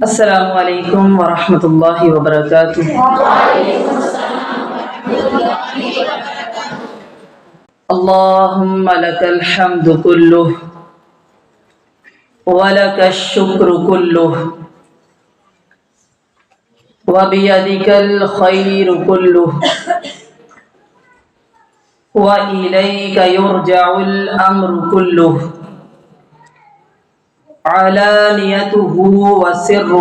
السلام علیکم ورحمۃ اللہ وبرکاتہ۔ اللہم لک الحمد کلہ ولک الشکر کلہ وبیدک الخیر کلہ وإلیک یرجع الامر کلہ علانیتہ وسرہ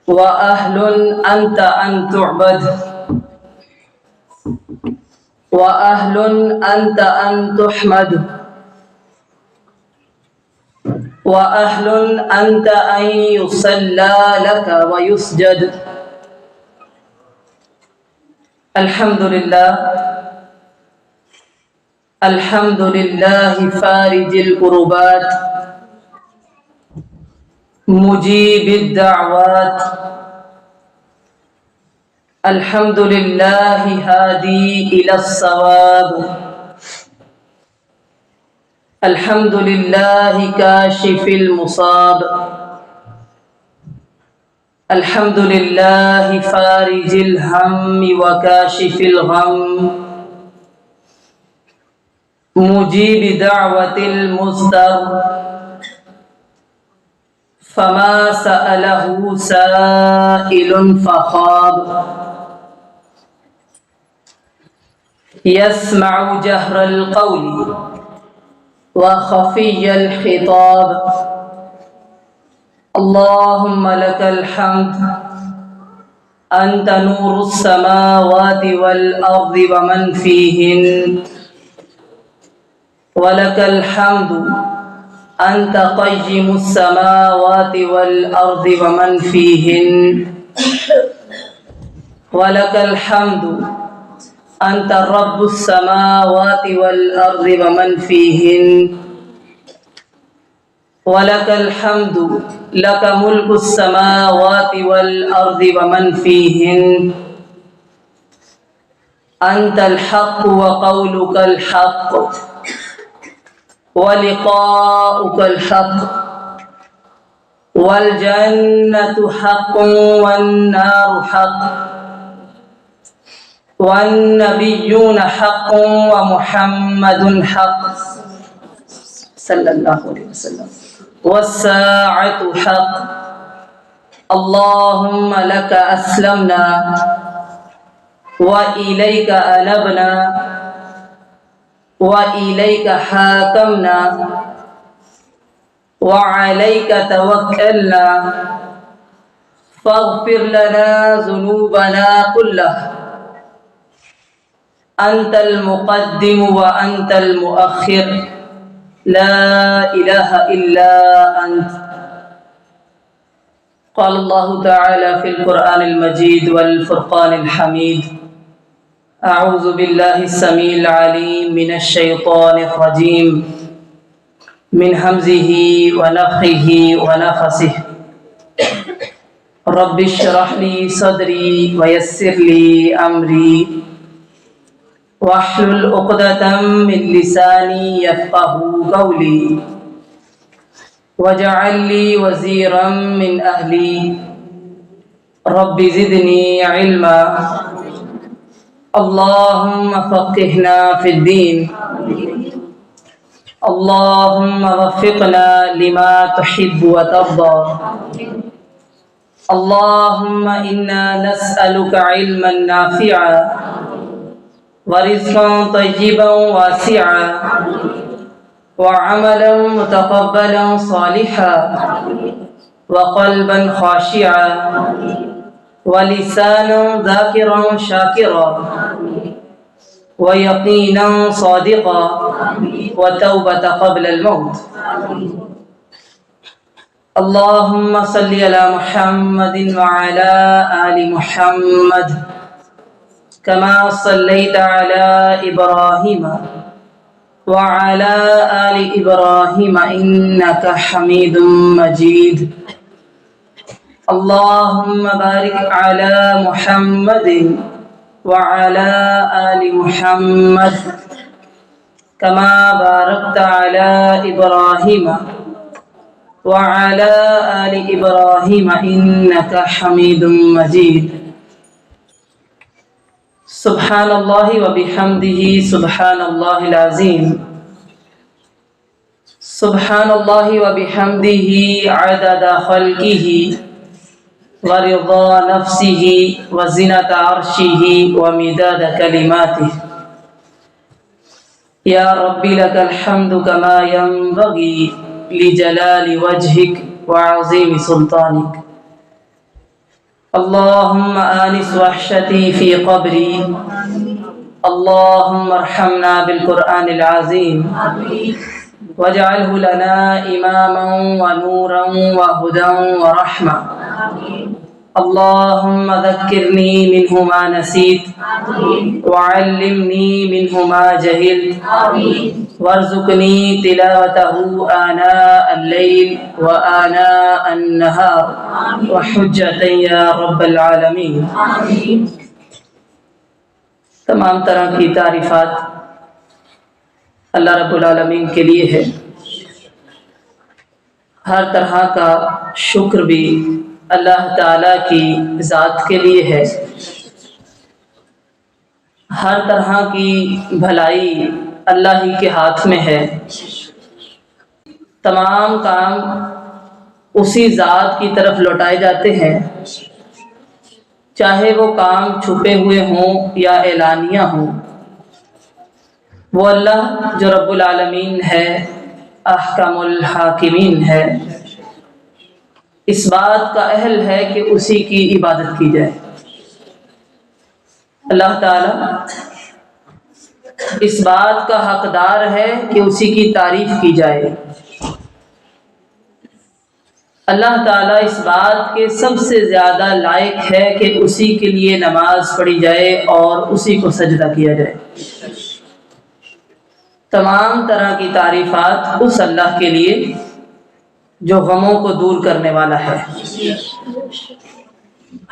وأہل أنت أن تعبد وأهل أنت أن تحمد وأهل أنت أن يصلى لك ويسجد. الحمد لله فارج الكربات مجيب الدعوات. الحمد لله هادي إلى الصواب. الحمد لله كاشف المصاب. الحمد لله فارج الهم وكاشف الغم مجيب دعوة المضطر فما سأله سائل فخاب. يسمع جهر القول وخفي الخطاب. اللهم لك الحمد أنت نور السماوات والأرض ومن فيهن، ولك الحمد أنت قيم السماوات والأرض ومن فيهن، ولك الحمد أنت رب السماوات والأرض ومن فيهن، ولك الحمد لك ملك السماوات والأرض ومن فيهن. أنت الحق وقولك الحق ولقاؤك الحق، والجنة حق والنار حق، والنبيون حق ومحمد حق صلى الله عليه وسلم، والساعة حق. اللهم لك أسلمنا وإليك أنبنا وإليك حاكمنا وعليك توكلنا، فاغفر لنا ذنوبنا كلها. أنت المقدم وأنت المؤخر، لا إله إلا أنت. قال الله تعالى في القرآن المجيد والفرقان الحميد: أعوذ بالله السميع العليم من الشيطان الرجيم من همزه ونفخه ونفثه. رب اشرح لي صدري ويسر لي أمري واحلل عقدة من لساني يفقهوا قولي واجعل لي وزيرا من أهلي رب زدني علما. اللهم فقهنا في الدين، اللهم وفقنا لما تحب وترضى. اللهم إنا نسألك علما نافعا ورزقا طيبا واسعا وعملا متقبلا صالحا وقلبا خاشعا ولسانا ذاكرا شاكرا ويقينا صادقا وتوبة قبل الموت. اللهم صل على محمد وعلى آل محمد كما صليت على إبراهيم وعلى آل إبراهيم إنك حميد مجيد. اللهم بارك على محمد وعلى آل محمد كما باركت على إبراهيم وعلى آل إبراهيم إنك حميد مجيد سبحان الله وبحمده سبحان الله العظيم سبحان الله وبحمده عدد خلقه ورضا نفسه وزنة عرشه ومداد كلماته يا رب لك الحمد كما ينبغي لجلال وجهك وعظيم سلطانك اللهم آنس وحشتي في قبري اللهم ارحمنا بالقرآن العظيم واجعله لنا إماما ونورا وهدى ورحمة اللهم ذكرني منه ما نسيت وعلمني منه ما جهلت وارزقني تلاوته آناء الليل وآناء النهار وحجة يا رب العالمين تمام طرح کی تعریفات اللہ رب العالمین کے لیے ہے. ہر طرح کا شکر بھی اللہ تعالیٰ کی ذات کے لیے ہے. ہر طرح کی بھلائی اللہ ہی کے ہاتھ میں ہے. تمام کام اسی ذات کی طرف لوٹائے جاتے ہیں، چاہے وہ کام چھپے ہوئے ہوں یا اعلانیہ ہوں. وہ اللہ جو رب العالمین ہے، احکم الحاکمین ہے، اس بات کا اہل ہے کہ اسی کی عبادت کی جائے. اللہ تعالیٰ اس بات کا حقدار ہے کہ اسی کی تعریف کی جائے. اللہ تعالیٰ اس بات کے سب سے زیادہ لائق ہے کہ اسی کے لیے نماز پڑھی جائے اور اسی کو سجدہ کیا جائے. تمام طرح کی تعریفات اس اللہ کے لیے جو غموں کو دور کرنے والا ہے.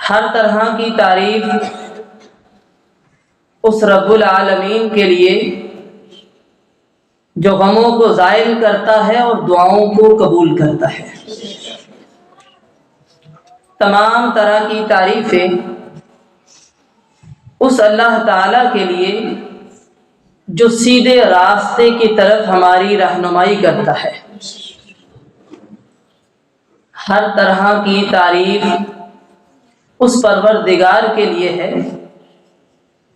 ہر طرح کی تعریف اس رب العالمین کے لیے جو غموں کو زائل کرتا ہے اور دعاؤں کو قبول کرتا ہے. تمام طرح کی تعریفیں اس اللہ تعالیٰ کے لیے جو سیدھے راستے کی طرف ہماری رہنمائی کرتا ہے. ہر طرح کی تعریف اس پروردگار کے لیے ہے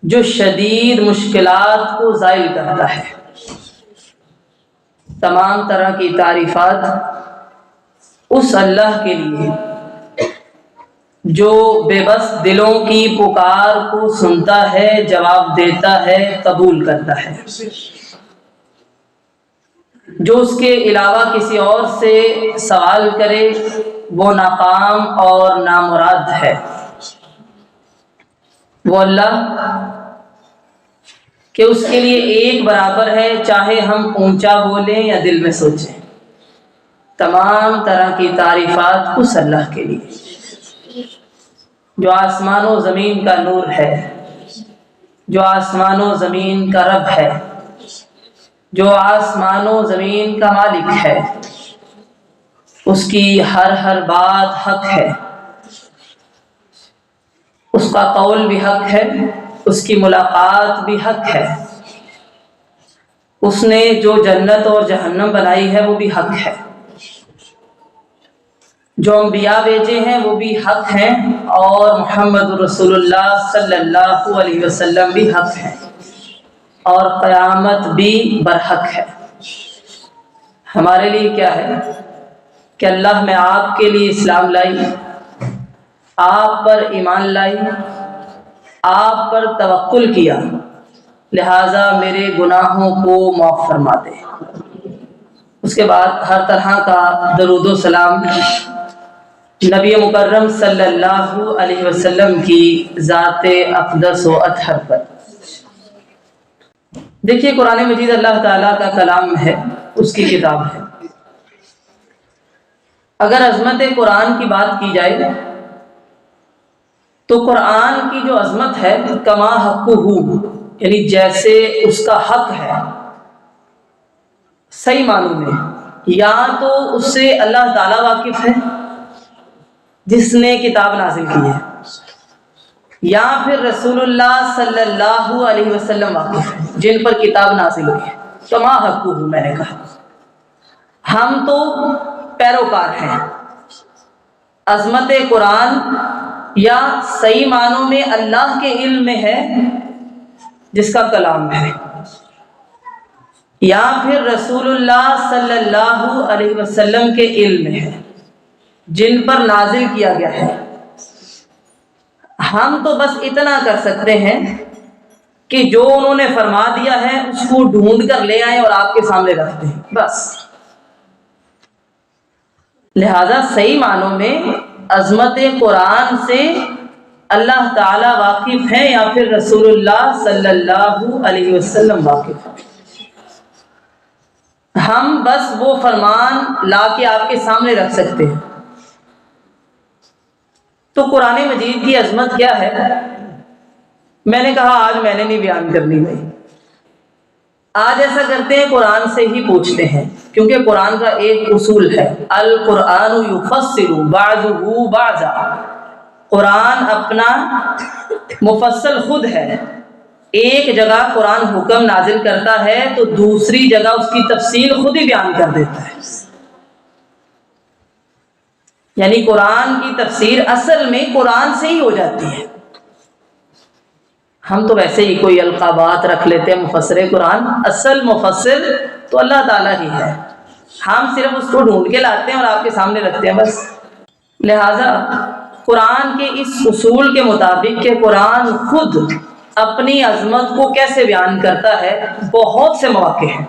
جو شدید مشکلات کو زائل کرتا ہے. تمام طرح کی تعریفات اس اللہ کے لیے جو بے بس دلوں کی پکار کو سنتا ہے، جواب دیتا ہے، قبول کرتا ہے. جو اس کے علاوہ کسی اور سے سوال کرے وہ ناکام اور نامراد ہے. وہ اللہ کہ اس کے لیے ایک برابر ہے، چاہے ہم اونچا بولیں یا دل میں سوچیں. تمام طرح کی تعریفات اس اللہ کے لیے جو آسمان و زمین کا نور ہے، جو آسمان و زمین کا رب ہے، جو آسمان و زمین کا مالک ہے. اس کی ہر بات حق ہے، اس کا قول بھی حق ہے، اس کی ملاقات بھی حق ہے. اس نے جو جنت اور جہنم بنائی ہے وہ بھی حق ہے. جو انبیاء بھیجے ہیں وہ بھی حق ہیں، اور محمد رسول اللہ صلی اللہ علیہ وسلم بھی حق ہیں، اور قیامت بھی برحق ہے. ہمارے لیے کیا ہے کہ اللہ میں آپ کے لیے اسلام لائی، آپ پر ایمان لائی، آپ پر توکل کیا، لہٰذا میرے گناہوں کو معاف فرما دے. اس کے بعد ہر طرح کا درود و سلام نبی مکرم صلی اللہ علیہ وسلم کی ذات اقدس و اطہر پر. دیکھیے قرآن مجید اللہ تعالیٰ کا کلام ہے، اس کی کتاب ہے. اگر عظمت قرآن کی بات کی جائے تو قرآن کی جو عظمت ہے کما حقہ، یعنی جیسے اس کا حق ہے صحیح معنوں میں، یا تو اس سے اللہ تعالیٰ واقف ہے جس نے کتاب نازل کی ہے، یا پھر رسول اللہ صلی اللہ علیہ وسلم واقف ہے جن پر کتاب نازل ہوئی ہے۔ کما حقہ، میں نے کہا ہم تو پیروکار ہیں۔ عظمت قرآن یا صحیح معنوں میں اللہ کے علم میں ہے جس کا کلام ہے، یا پھر رسول اللہ صلی اللہ علیہ وسلم کے علم میں ہے جن پر نازل کیا گیا ہے۔ ہم تو بس اتنا کر سکتے ہیں کہ جو انہوں نے فرما دیا ہے اس کو ڈھونڈ کر لے آئیں اور آپ کے سامنے رکھ دیں، بس۔ لہذا صحیح معنوں میں عظمت قرآن سے اللہ تعالی واقف ہیں یا پھر رسول اللہ صلی اللہ علیہ وسلم واقف ہیں۔ ہم بس وہ فرمان لا کے آپ کے سامنے رکھ سکتے ہیں۔ تو قرآن مجید کی عظمت کیا ہے؟ میں نے کہا آج میں نے نہیں بیان کرنی بھائی، آج ایسا کرتے ہیں قرآن سے ہی پوچھتے ہیں، کیونکہ قرآن کا ایک اصول ہے، القرآن یفسر بعضہ بعضا، قرآن اپنا مفصل خود ہے۔ ایک جگہ قرآن حکم نازل کرتا ہے تو دوسری جگہ اس کی تفصیل خود ہی بیان کر دیتا ہے، یعنی قرآن کی تفسیر اصل میں قرآن سے ہی ہو جاتی ہے۔ ہم تو ویسے ہی کوئی القابات رکھ لیتے ہیں مفسر قرآن، اصل مفسر تو اللہ تعالیٰ ہی ہے، ہم صرف اس کو ڈھونڈ کے لاتے ہیں اور آپ کے سامنے رکھتے ہیں بس۔ لہٰذا قرآن کے اس اصول کے مطابق کہ قرآن خود اپنی عظمت کو کیسے بیان کرتا ہے، بہت سے مواقع ہیں،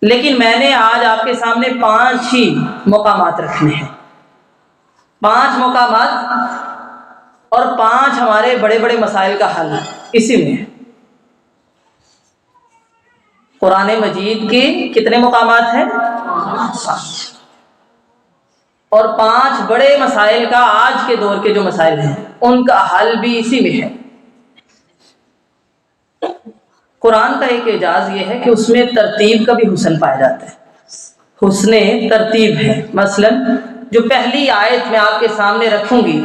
لیکن میں نے آج آپ کے سامنے 5 ہی مقامات رکھنے ہیں، 5 مقامات، اور 5 ہمارے بڑے بڑے مسائل کا حل اسی میں ہے۔ قرآن مجید کے کتنے مقامات ہیں؟ 5، اور 5 بڑے مسائل کا، آج کے دور کے جو مسائل ہیں ان کا حل بھی اسی میں ہے۔ قرآن کا ایک اعجاز یہ ہے کہ اس میں ترتیب کا بھی حسن پایا جاتا ہے، حسن ترتیب ہے۔ مثلا جو پہلی آیت میں آپ کے سامنے رکھوں گی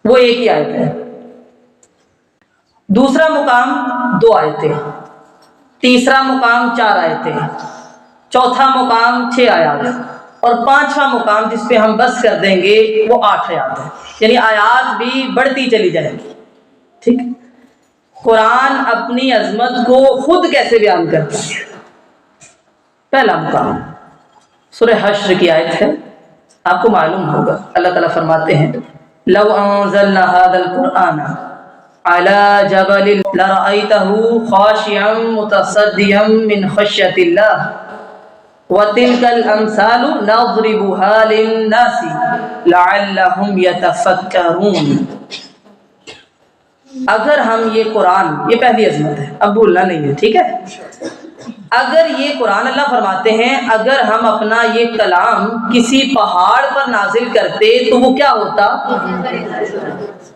وہ ایک ہی آیت ہے، دوسرا مقام 2 آیتیں، تیسرا مقام 4 آیتیں، چوتھا مقام 6 آیات، اور 5واں مقام جس پہ ہم بس کر دیں گے وہ 8 آیات ہے، یعنی آیات بھی بڑھتی چلی جائیں گی۔ ٹھیک، قرآن اپنی عظمت کو خود کیسے بیان کرتا ہے؟ پہلا مقام سورہ حشر کی آیت ہے، آپ کو معلوم ہوگا، اللہ تعالیٰ فرماتے ہیں لو انزلنا هذا القرآن على جبل لرأيته خاشعا متصدعا من خشية الله وتلك الأمثال نضربها للناس لعلهم يتفكرون۔ اگر ہم یہ قرآن، یہ پہلی عظمت ہے، اب بھولنا نہیں ہے، ٹھیک ہے، اگر یہ قرآن، اللہ فرماتے ہیں اگر ہم اپنا یہ کلام کسی پہاڑ پر نازل کرتے تو وہ کیا ہوتا؟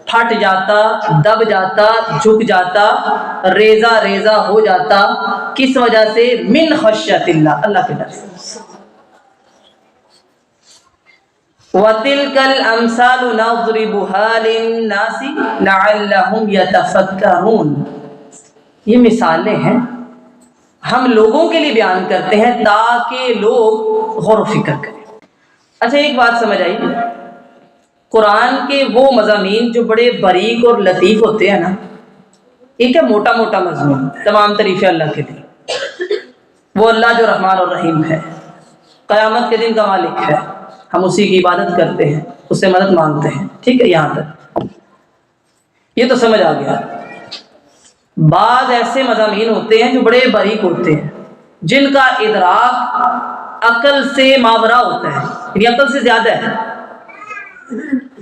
پھٹ جاتا، دب جاتا، جھک جاتا، ریزہ ریزہ ہو جاتا۔ کس وجہ سے؟ من خشیت اللہ، اللہ کے ڈر سے۔ وَتِلْكَ الْأَمْثَالُ نَضْرِبُهَا لِلنَّاسِ لَعَلَّهُمْ يَتَفَكَّرُونَ، یہ مثالیں ہیں، ہم لوگوں کے لیے بیان کرتے ہیں تاکہ لوگ غور و فکر کریں۔ اچھا ایک بات سمجھ آئی، قرآن کے وہ مضامین جو بڑے باریک اور لطیف ہوتے ہیں نا، ایک ہے موٹا موٹا مضمون، تمام تعریفیں اللہ کے لیے، وہ اللہ جو رحمان اور رحیم ہے، قیامت کے دن کا مالک ہے، ہم اسی کی عبادت کرتے ہیں، اس سے مدد مانگتے ہیں، ٹھیک ہے، یہاں تک یہ تو سمجھ آ گیا۔ بعض ایسے مضامین ہوتے ہیں جو بڑے باریک ہوتے ہیں، جن کا ادراک عقل سے ماورا ہوتا ہے، یعنی عقل سے زیادہ ہے،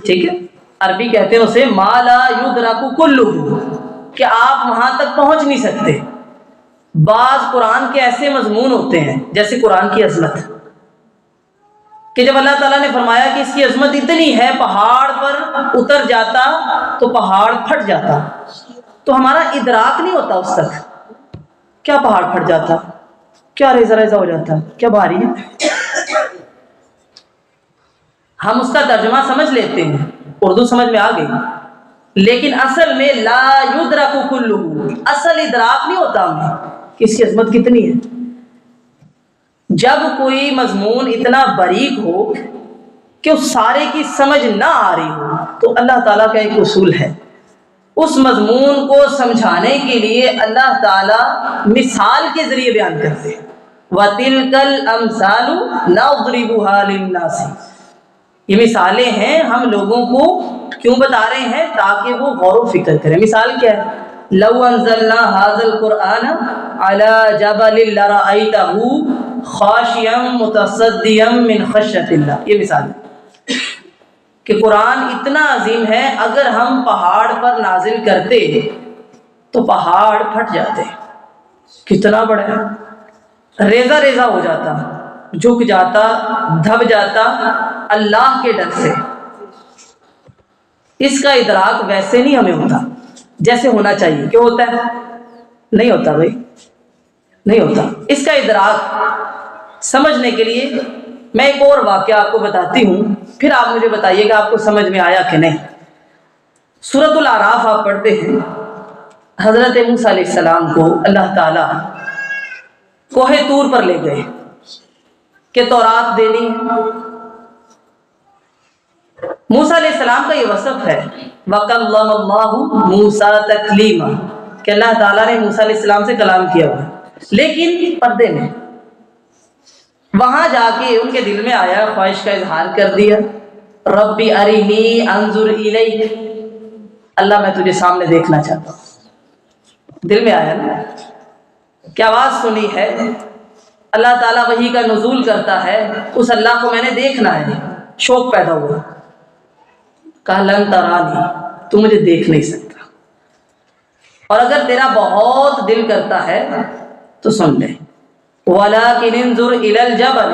ٹھیک ہے، عربی کہتے ہیں اسے ما لا یدرک کلہ، کہ آپ وہاں تک پہنچ نہیں سکتے۔ بعض قرآن کے ایسے مضمون ہوتے ہیں جیسے قرآن کی عظمت، کہ جب اللہ تعالیٰ نے فرمایا کہ اس کی عظمت اتنی ہے پہاڑ پر اتر جاتا تو پہاڑ پھٹ جاتا، تو ہمارا ادراک نہیں ہوتا اس تک، کیا پہاڑ پھٹ جاتا، کیا ریزہ ریزہ ہو جاتا ہے؟ کیا بھاری ہے؟ ہم اس کا ترجمہ سمجھ لیتے ہیں، اردو سمجھ میں آ گئی، لیکن اصل میں لا یدرک کلہ، اصل ادراک نہیں ہوتا ہمیں کہ اس کی عظمت کتنی ہے۔ جب کوئی مضمون اتنا باریک ہو کہ اس سارے کی سمجھ نہ آ رہی ہو تو اللہ تعالیٰ کا ایک اصول ہے، اس مضمون کو سمجھانے کے لیے اللہ تعالیٰ مثال کے ذریعے بیان کرتے ہیں۔ وَتِلْكَ الْأَمْثَالُ نَضْرِبُهَا لِلنَّاسِ، یہ مثالیں ہیں، ہم لوگوں کو کیوں بتا رہے ہیں؟ تاکہ وہ غور و فکر کریں۔ مثال کیا ہے؟ لَوْ أَنزَلْنَا هَذَا الْقُرْآنَ عَلَى جَبَلٍ لَرَأَيْتَهُ خَاشِعًا مُتَصَدِّعًا مِنْ خَشْيَةِ اللَّهِ، یہ مثال ہے کہ قرآن اتنا عظیم ہے، اگر ہم پہاڑ پر نازل کرتے تو پہاڑ پھٹ جاتے، کتنا بڑا ہے، ریزہ ریزہ ہو جاتا، جھک جاتا، دھب جاتا اللہ کے ڈر سے۔ اس کا ادراک ویسے نہیں ہمیں ہوتا جیسے ہونا چاہیے۔ کیوں ہوتا ہے؟ نہیں ہوتا بھائی، نہیں ہوتا۔ اس کا ادراک سمجھنے کے لیے میں ایک اور واقعہ آپ کو بتاتی ہوں، پھر آپ مجھے بتائیے کہ آپ کو سمجھ میں آیا کہ نہیں۔ سورۃ الاعراف آپ پڑھتے ہیں، حضرت موسیٰ علیہ السلام کو اللہ تعالیٰ کوہ طور پر لے گئے کہ تورات دینی ہے۔ موسیٰ علیہ السلام کا یہ وصف ہے، وَكَلَّمَ اللَّهُ مُوسَىٰ تَكْلِيمًا، کہ اللہ تعالیٰ نے موسیٰ علیہ السلام سے کلام کیا ہوا ہے، لیکن پردے میں۔ وہاں جا کے ان کے دل میں آیا، خواہش کا اظہار کر دیا، ربی ارینی انظر الیک، اللہ میں تجھے سامنے دیکھنا چاہتا ہوں۔ دل میں آیا نا، کیا آواز سنی ہے، اللہ تعالیٰ وحی کا نزول کرتا ہے، اس اللہ کو میں نے دیکھنا ہے، شوق پیدا ہوا۔ کہا لن ترانی، تو مجھے دیکھ نہیں سکتا، اور اگر تیرا بہت دل کرتا ہے تو سن لے، وَلَكِنِ انظُرْ إِلَى الْجَبَلِ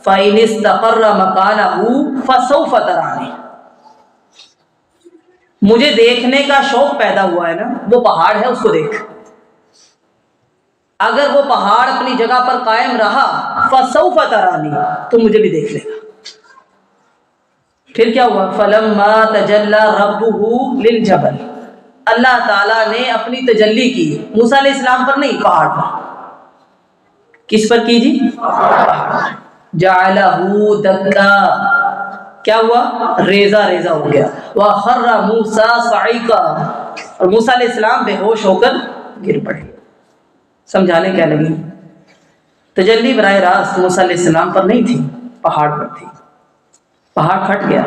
فَإِنِ اسْتَقَرَّ مَكَانَهُ فَسَوْفَ تَرَانِي، مجھے دیکھنے کا شوق پیدا ہوا ہے نا، وہ پہاڑ ہے، اس کو دیکھ، اگر وہ پہاڑ اپنی جگہ پر قائم رہا فَسَوْفَ تَرَانِي، تو مجھے بھی دیکھ لے گا۔ پھر کیا ہوا؟ فَلَمَّا تَجَلَّى رَبُّهُ لِلْجَبَلِ، اللہ تعالیٰ نے اپنی تجلی کی، موسیٰ علیہ السلام پر نہیں، پہاڑ پر۔ کس پر کی جی؟ جَعَلَهُ دَكًّا، کیا ہوا؟ ریزہ ریزہ ہو گیا۔ وَخَرَّ مُوسَىٰ صَعِقًا، اور موسیٰ علیہ السلام بے ہوش ہو کر گر پڑے۔ سمجھانے کیا لگی؟ تجلی براہ راست موسیٰ علیہ السلام پر نہیں تھی، پہاڑ پر تھی، پہاڑ پھٹ گیا۔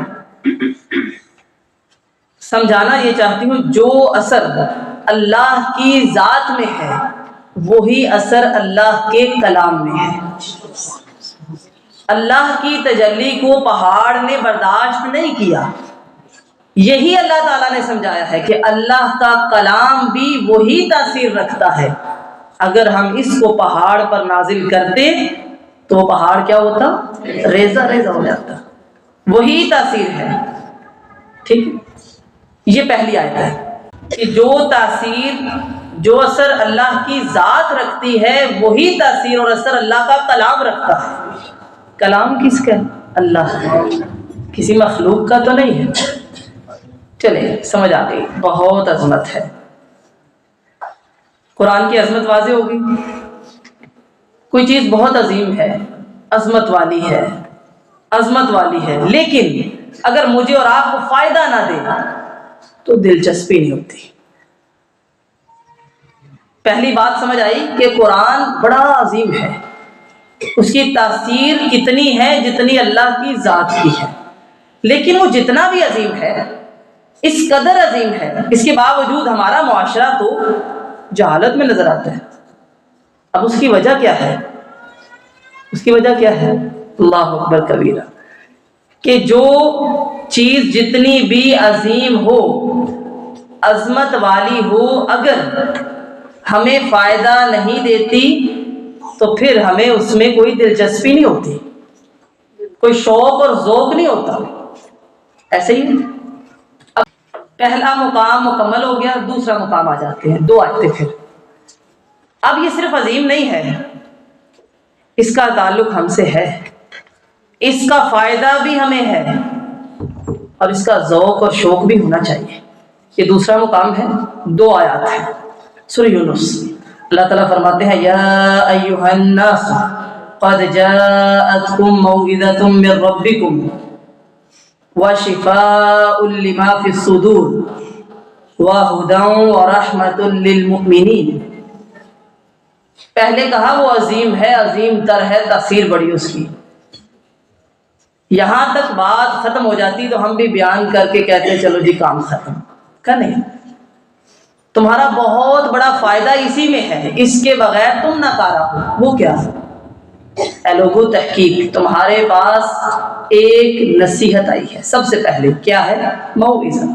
سمجھانا یہ چاہتی ہوں، جو اثر اللہ کی ذات میں ہے وہی اثر اللہ کے کلام میں ہے۔ اللہ کی تجلی کو پہاڑ نے برداشت نہیں کیا، یہی اللہ تعالیٰ نے سمجھایا ہے کہ اللہ کا کلام بھی وہی تاثیر رکھتا ہے۔ اگر ہم اس کو پہاڑ پر نازل کرتے تو پہاڑ کیا ہوتا؟ ریزہ ریزہ ہو جاتا، وہی تاثیر ہے۔ ٹھیک، یہ پہلی آیت ہے کہ جو تاثیر، جو اثر اللہ کی ذات رکھتی ہے وہی تاثیر اور اثر اللہ کا کلام رکھتا ہے۔ کلام کس کا؟ اللہ، کسی مخلوق کا تو نہیں ہے۔ چلے سمجھ آ گئی، بہت عظمت ہے، قرآن کی عظمت واضح ہوگی۔ کوئی چیز بہت عظیم ہے، عظمت والی ہے، عظمت والی ہے، لیکن اگر مجھے اور آپ کو فائدہ نہ دے تو دلچسپی نہیں ہوتی۔ پہلی بات سمجھ آئی کہ قرآن بڑا عظیم ہے، اس کی تاثیر کتنی ہے جتنی اللہ کی ذات کی ہے، لیکن وہ جتنا بھی عظیم ہے، اس قدر عظیم ہے، اس کے باوجود ہمارا معاشرہ تو جہالت میں نظر آتا ہے۔ اب اس کی وجہ کیا ہے؟ اس کی وجہ کیا ہے؟ اللہ اکبر کبیرہ، کہ جو چیز جتنی بھی عظیم ہو، عظمت والی ہو، اگر ہمیں فائدہ نہیں دیتی تو پھر ہمیں اس میں کوئی دلچسپی نہیں ہوتی، کوئی شوق اور ذوق نہیں ہوتا۔ ایسے ہی اب پہلا مقام مکمل ہو گیا، دوسرا مقام آ جاتے ہیں، دو آیتیں پھر۔ اب یہ صرف عظیم نہیں ہے، اس کا تعلق ہم سے ہے، اس کا فائدہ بھی ہمیں ہے، اور اس کا ذوق اور شوق بھی ہونا چاہیے۔ یہ دوسرا مقام ہے، 2 آیات ہیں سورہ یونس۔ اللہ تعالیٰ فرماتے ہیں یا ایھا الناس قد جاءتکم موعظۃ من ربکم وشفاء لما فی الصدور وہدی ورحمۃ للمؤمنین۔ پہلے کہا وہ عظیم ہے، عظیم تر ہے، تاثیر بڑی اس کی۔ یہاں تک بات ختم ہو جاتی تو ہم بھی بیان کر کے کہتے ہیں چلو جی کام ختم، کہ نہیں؟ تمہارا بہت بڑا فائدہ اسی میں ہے، اس کے بغیر تم ناکارہ ہو۔ وہ کیا؟ اے لوگو تحقیق تمہارے پاس ایک نصیحت آئی ہے۔ سب سے پہلے کیا ہے؟ موعظہ،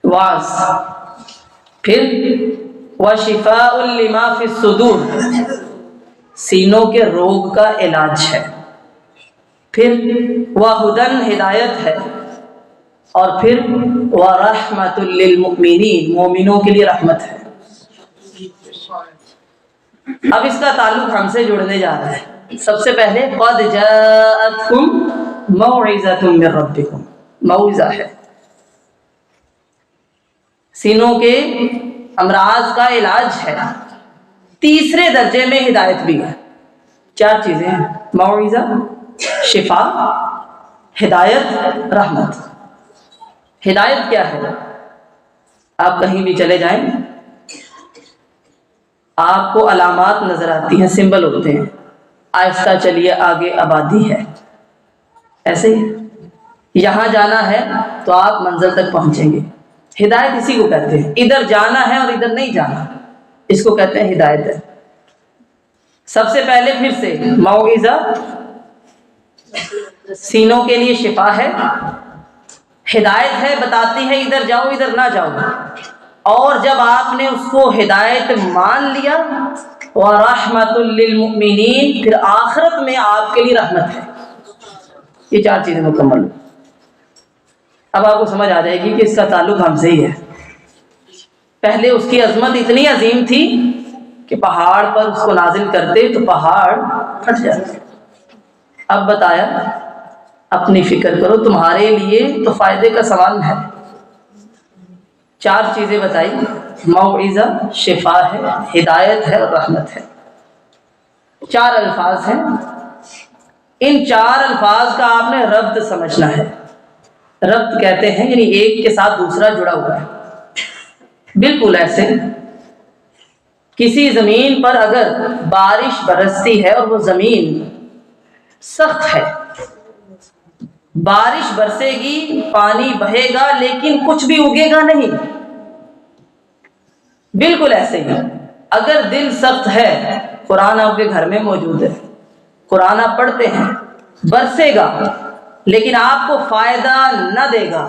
واعظ۔ پھر وشفاء لما فی الصدور، سینوں کے روگ کا علاج ہے۔ پھر وہدن، ہدایت ہے، اور پھر ورحمۃ للمؤمنین، مومنوں کے لیے رحمت ہے۔ اب اس کا تعلق ہم سے جڑنے جا رہا ہے۔ سب سے پہلے قد جاءتکم موعظۃ من ربکم، موعظہ ہے، سینوں کے امراض کا علاج ہے۔ تیسرے درجے میں ہدایت بھی ہے۔ 4 چیزیں ہیں، موعظہ، شفا، ہدایت، رحمت۔ ہدایت کیا ہے؟ آپ کہیں بھی چلے جائیں، آپ کو علامات نظر آتی ہیں، سمبل ہوتے ہیں، آہستہ چلیے آگے آبادی ہے، ایسے ہی یہاں جانا ہے تو آپ منزل تک پہنچیں گے۔ ہدایت اسی کو کہتے ہیں، ادھر جانا ہے اور ادھر نہیں جانا، اس کو کہتے ہیں ہدایت ہے۔ سب سے پہلے پھر سے موعظہ، سینوں کے لیے شفا ہے، ہدایت ہے، بتاتی ہے ادھر جاؤ ادھر نہ جاؤ، اور جب آپ نے اس کو ہدایت مان لیا وَرَحْمَةٌ لِّلْمُؤْمِنِينَ، پھر آخرت میں آپ کے لیے رحمت ہے۔ یہ 4 چیزیں مکمل۔ اب آپ کو سمجھ آ جائے گی کہ اس کا تعلق ہم سے ہی ہے۔ پہلے اس کی عظمت اتنی عظیم تھی کہ پہاڑ پر اس کو نازل کرتے تو پہاڑ پھٹ جاتے۔ اب بتایا اپنی فکر کرو، تمہارے لیے تو فائدے کا سوال ہے۔ 4 چیزیں بتائی، موعظہ، شفا ہے، ہدایت ہے اور رحمت ہے۔ 4 الفاظ ہیں، ان 4 الفاظ کا آپ نے ربط سمجھنا ہے۔ ربط کہتے ہیں یعنی ایک کے ساتھ دوسرا جڑا ہوا ہے۔ بالکل ایسے کسی زمین پر اگر بارش برستی ہے اور وہ زمین سخت ہے، بارش برسے گی، پانی بہے گا، لیکن کچھ بھی اگے گا نہیں۔ بالکل ایسے ہی اگر دل سخت ہے، قرآن آپ کے گھر میں موجود ہے، قرآن آپ پڑھتے ہیں، برسے گا لیکن آپ کو فائدہ نہ دے گا۔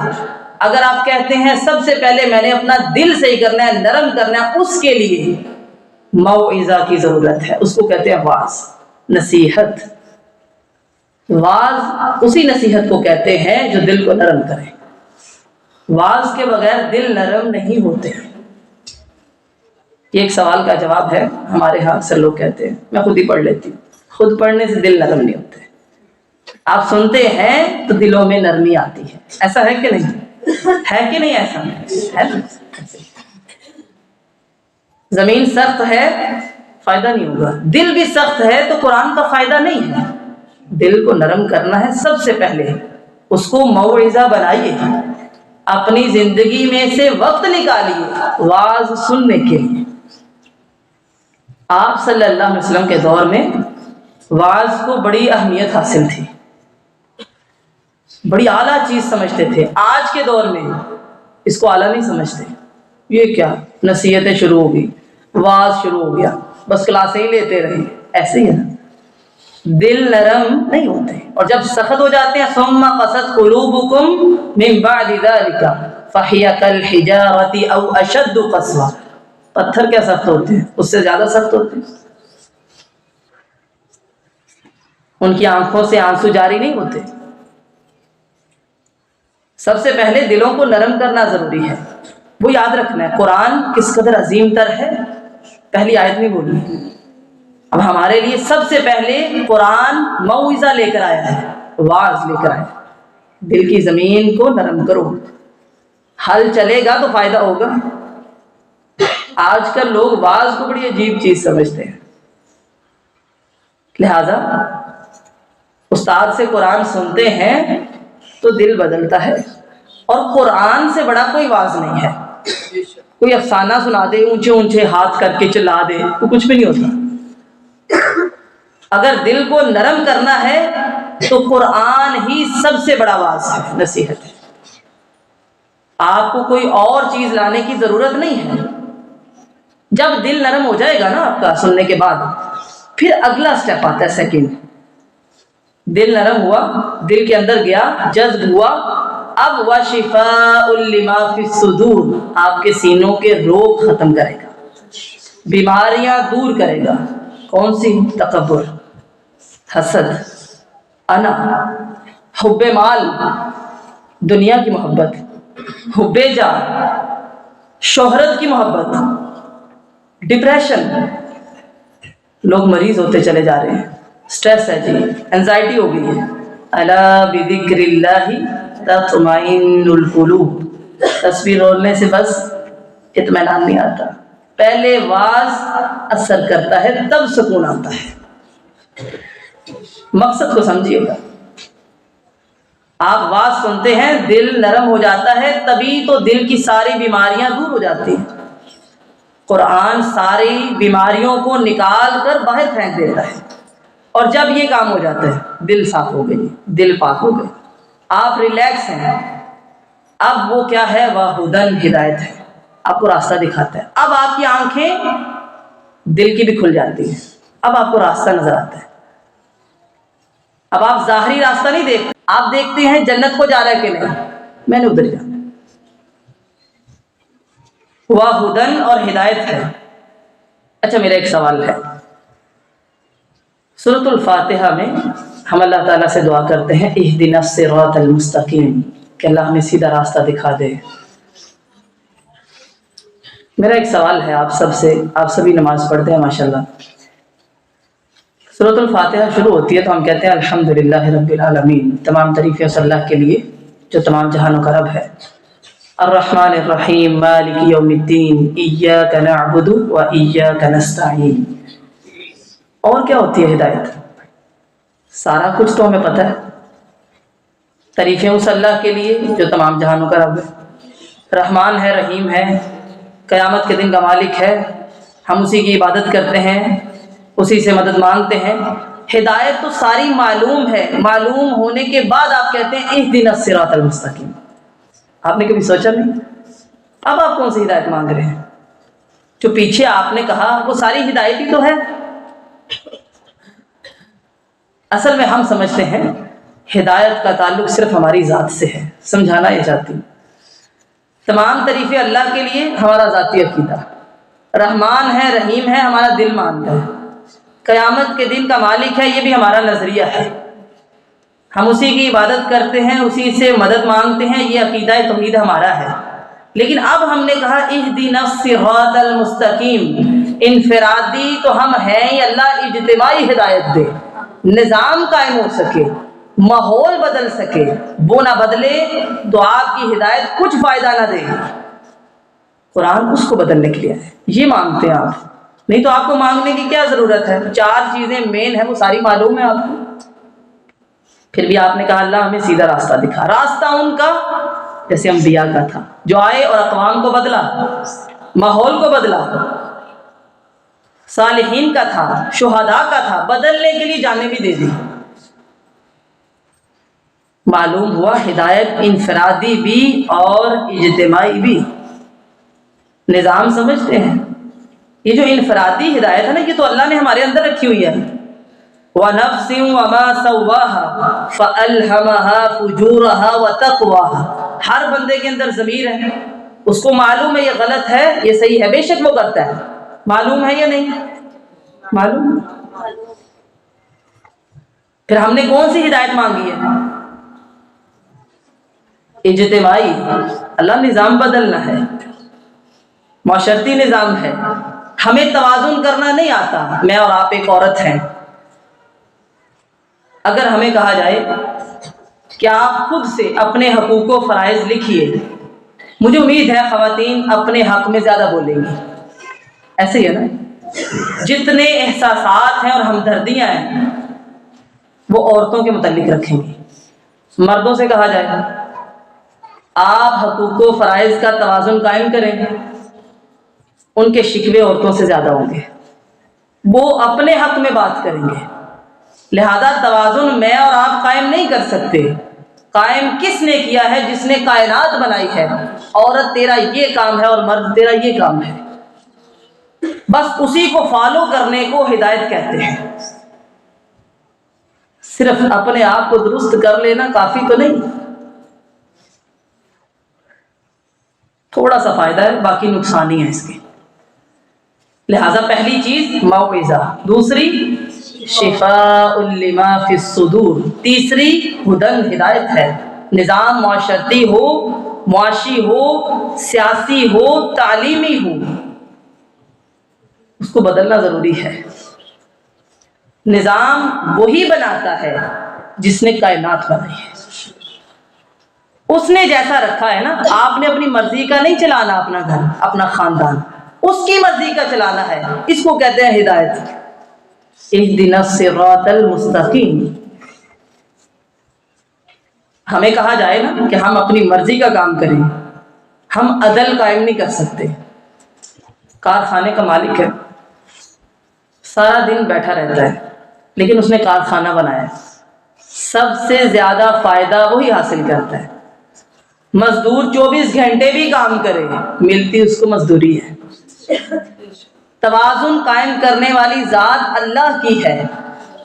اگر آپ کہتے ہیں سب سے پہلے میں نے اپنا دل صحیح کرنا ہے، نرم کرنا ہے، اس کے لیے موعظہ کی ضرورت ہے۔ اس کو کہتے ہیں واعظ، نصیحت۔ واعظ اسی نصیحت کو کہتے ہیں جو دل کو نرم کرے۔ واعظ کے بغیر دل نرم نہیں ہوتے۔ یہ ایک سوال کا جواب ہے، ہمارے ہاں اکثر لوگ کہتے ہیں، میں خود ہی پڑھ لیتی ہوں، خود پڑھنے سے دل نرم نہیں ہوتے۔ آپ سنتے ہیں تو دلوں میں نرمی آتی ہے، ایسا ہے کہ نہیں؟ ہے کہ نہیں؟ ایسا ہے نا؟ زمین سخت ہے، فائدہ نہیں ہوگا۔ دل بھی سخت ہے تو قرآن کا فائدہ نہیں ہے۔ دل کو نرم کرنا ہے، سب سے پہلے اس کو موعظہ بنائیے، اپنی زندگی میں سے وقت نکالیے واعظ سننے کے لیے۔ آپ صلی اللہ علیہ وسلم کے دور میں واعظ کو بڑی اہمیت حاصل تھی، بڑی اعلیٰ چیز سمجھتے تھے۔ آج کے دور میں اس کو اعلیٰ نہیں سمجھتے۔ یہ کیا نصیحتیں شروع ہو گئی، واعظ شروع ہو گیا، بس کلاسیں ہی لیتے رہے، ایسے ہی ہے نا؟ دل نرم نہیں ہوتے، اور جب سخت ہو جاتے ہیں ثم قست قلوبکم من بعد ذلك فہی کالحجارۃ او اشد قسوہ۔ پتھر کیا سخت ہوتے ہیں؟ اس سے زیادہ سخت ہوتے ہیں۔ ان کی آنکھوں سے آنسو جاری نہیں ہوتے۔ سب سے پہلے دلوں کو نرم کرنا ضروری ہے۔ وہ یاد رکھنا ہے قرآن کس قدر عظیم تر ہے۔ پہلی آیت نہیں بولنی، اب ہمارے لیے سب سے پہلے قرآن موعظہ لے کر آیا ہے، واعظ لے کر آیا ہے، دل کی زمین کو نرم کرو، حل چلے گا تو فائدہ ہوگا۔ آج کل لوگ واعظ کو بڑی عجیب چیز سمجھتے ہیں، لہذا استاد سے قرآن سنتے ہیں تو دل بدلتا ہے، اور قرآن سے بڑا کوئی واعظ نہیں ہے۔ کوئی افسانہ سنا دے، اونچے اونچے ہاتھ کر کے چلا دے، تو کچھ بھی نہیں ہوتا۔ اگر دل کو نرم کرنا ہے تو قرآن ہی سب سے بڑا واعظ ہے، نصیحت ہے۔ آپ کو کوئی اور چیز لانے کی ضرورت نہیں ہے۔ جب دل نرم ہو جائے گا نا آپ کا سننے کے بعد، پھر اگلا سٹیپ آتا ہے، سیکنڈ۔ دل نرم ہوا، دل کے اندر گیا، جذب ہوا، اب وَشِفَاءٌ لِمَا فِي الصُّدُورِ، آپ کے سینوں کے روگ ختم کرے گا، بیماریاں دور کرے گا۔ کون سی؟ تکبر، حسد، انا، حب مال، دنیا کی محبت، حب جاہ، شہرت کی محبت، ڈپریشن، لوگ مریض ہوتے چلے جا رہے ہیں، سٹریس ہے جی، انزائٹی ہو گئی ہے۔ الا بذکر اللہ تطمئن القلوب، تصویر رولنے سے بس اطمینان نہیں آتا، پہلے واعظ اثر کرتا ہے تب سکون آتا ہے۔ مقصد کو سمجھیے گا، آپ واعظ سنتے ہیں، دل نرم ہو جاتا ہے، تبھی تو دل کی ساری بیماریاں دور ہو جاتی ہیں۔ قرآن ساری بیماریوں کو نکال کر باہر پھینک دیتا ہے، اور جب یہ کام ہو جاتا ہے دل صاف ہو گئی، دل پاک ہو گئی، آپ ریلیکس ہیں۔ اب وہ کیا ہے؟ وَہُدًى، ہدایت ہے، آپ کو راستہ دکھاتا ہے۔ اب آپ کی آنکھیں دل کی بھی کھل جاتی ہیں، اب آپ کو راستہ نظر آتا ہے۔ اب آپ ظاہری راستہ نہیں دیکھتے، آپ دیکھتے ہیں جنت کو جا رہا ہے کہ نہیں، میں نے ادھر جانا ہے۔ وَہُدًى اور ہدایت ہے۔ اچھا، میرا ایک سوال ہے، سورۃ الفاتحہ میں ہم اللہ تعالیٰ سے دعا کرتے ہیں اہدنا الصراط المستقیم، کہ اللہ ہمیں سیدھا راستہ دکھا دے۔ میرا ایک سوال ہے آپ سب سے، آپ سبھی نماز پڑھتے ہیں ماشاءاللہ، سورۃ الفاتحہ شروع ہوتی ہے تو ہم کہتے ہیں الحمدللہ رب العالمین، تمام تعریفیں اس اللہ کے لیے جو تمام جہانوں کا رب ہے۔ الرحمن الرحیم مالک یوم الدین ایاک نعبد و ایاک نستعین۔ اور کیا ہوتی ہے ہدایت؟ سارا کچھ تو ہمیں پتہ ہے، تعریفیں اس اللہ کے لیے جو تمام جہانوں کا رب ہے، رحمان ہے، رحیم ہے، قیامت کے دن کا مالک ہے، ہم اسی کی عبادت کرتے ہیں، اسی سے مدد مانگتے ہیں۔ ہدایت تو ساری معلوم ہے، معلوم ہونے کے بعد آپ کہتے ہیں اہدنا الصراط المستقیم۔ آپ نے کبھی سوچا نہیں؟ اب آپ کون سی ہدایت مانگ رہے ہیں؟ جو پیچھے آپ نے کہا وہ ساری ہدایت ہی تو ہے۔ اصل میں ہم سمجھتے ہیں ہدایت کا تعلق صرف ہماری ذات سے ہے، سمجھانا یہ چاہتی ہوں۔ تمام تعریفیں اللہ کے لیے، ہمارا ذاتی عقیدہ، رحمان ہے، رحیم ہے، ہمارا دل مانتا ہے، قیامت کے دن کا مالک ہے، یہ بھی ہمارا نظریہ ہے، ہم اسی کی عبادت کرتے ہیں، اسی سے مدد مانگتے ہیں، یہ عقیدہ توحید ہمارا ہے۔ لیکن اب ہم نے کہا اہدنا الصراط المستقیم، انفرادی تو ہم ہیں ہی، اللہ اجتماعی ہدایت دے، نظام قائم ہو سکے، ماحول بدل سکے، وہ نہ بدلے تو آپ کی ہدایت کچھ فائدہ نہ دے۔ قرآن اس کو بدلنے کے لیے ہے، یہ مانگتے ہیں آپ، نہیں تو آپ کو مانگنے کی کیا ضرورت ہے؟ 4 چیزیں مین ہیں، وہ ساری معلوم ہے آپ کو۔ پھر بھی آپ نے کہا اللہ ہمیں سیدھا راستہ دکھا۔ راستہ ان کا جیسے انبیاء کا تھا، جو آئے اور اقوام کو بدلا، ماحول کو بدلا، صالحین کا تھا، شہداء کا تھا، بدلنے کے لیے جانیں بھی دے دی۔ معلوم ہوا ہدایت انفرادی بھی اور اجتماعی بھی۔ نظام سمجھتے ہیں، یہ جو انفرادی ہدایت ہے نا، یہ تو اللہ نے ہمارے اندر رکھی ہوئی ہے۔ وَنَفْسٍ وَمَا سَوَّاهَا فَأَلْهَمَهَا فُجُورَهَا وَتَقْوَاهَا، ہر بندے کے اندر ضمیر ہے، اس کو معلوم ہے یہ غلط ہے، یہ صحیح ہے، بے شک وہ کرتا ہے، معلوم ہے یا نہیں؟ معلوم۔ پھر ہم نے کون سی ہدایت مانگی ہے؟ اجتماعی، اللہ نظام بدلنا ہے، معاشرتی نظام ہے، ہمیں توازن کرنا نہیں آتا. میں اور آپ ایک عورت ہیں. اگر ہمیں کہا جائے کہ آپ خود سے اپنے حقوق و فرائض لکھیے, مجھے امید ہے خواتین اپنے حق میں زیادہ بولیں گی. ایسے ہی ہے نا؟ جتنے احساسات ہیں اور ہمدردیاں ہیں وہ عورتوں کے متعلق رکھیں گی. مردوں سے کہا جائے آپ حقوق و فرائض کا توازن قائم کریں, ان کے شکوے عورتوں سے زیادہ ہوں گے. وہ اپنے حق میں بات کریں گے. لہذا توازن میں اور آپ قائم نہیں کر سکتے. قائم کس نے کیا ہے؟ جس نے کائنات بنائی ہے. عورت تیرا یہ کام ہے اور مرد تیرا یہ کام ہے. بس اسی کو فالو کرنے کو ہدایت کہتے ہیں. صرف اپنے آپ کو درست کر لینا کافی تو نہیں. تھوڑا سا فائدہ ہے, باقی نقصان ہی ہے اس کے. لہذا پہلی چیز موعظہ, دوسری شفاء لما فی الصدور, تیسری ہدن ہدایت ہے. نظام معاشرتی ہو, معاشی ہو, سیاسی ہو, تعلیمی ہو, اس کو بدلنا ضروری ہے. نظام وہی بناتا ہے جس نے کائنات بنائی ہے. اس نے جیسا رکھا ہے نا, آپ نے اپنی مرضی کا نہیں چلانا اپنا گھر, اپنا خاندان, اس کی مرضی کا چلانا ہے. اس کو کہتے ہیں ہدایت. اہدنا الصراط المستقیم. ہمیں کہا جائے نا کہ ہم اپنی مرضی کا کام کریں, ہم عدل قائم نہیں کر سکتے. کارخانے کا مالک ہے, سارا دن بیٹھا رہتا ہے, لیکن اس نے کارخانہ بنایا ہے, سب سے زیادہ فائدہ وہی حاصل کرتا ہے. مزدور 24 گھنٹے بھی کام کرے, ملتی اس کو مزدوری ہے. توازن قائم کرنے والی ذات اللہ کی ہے,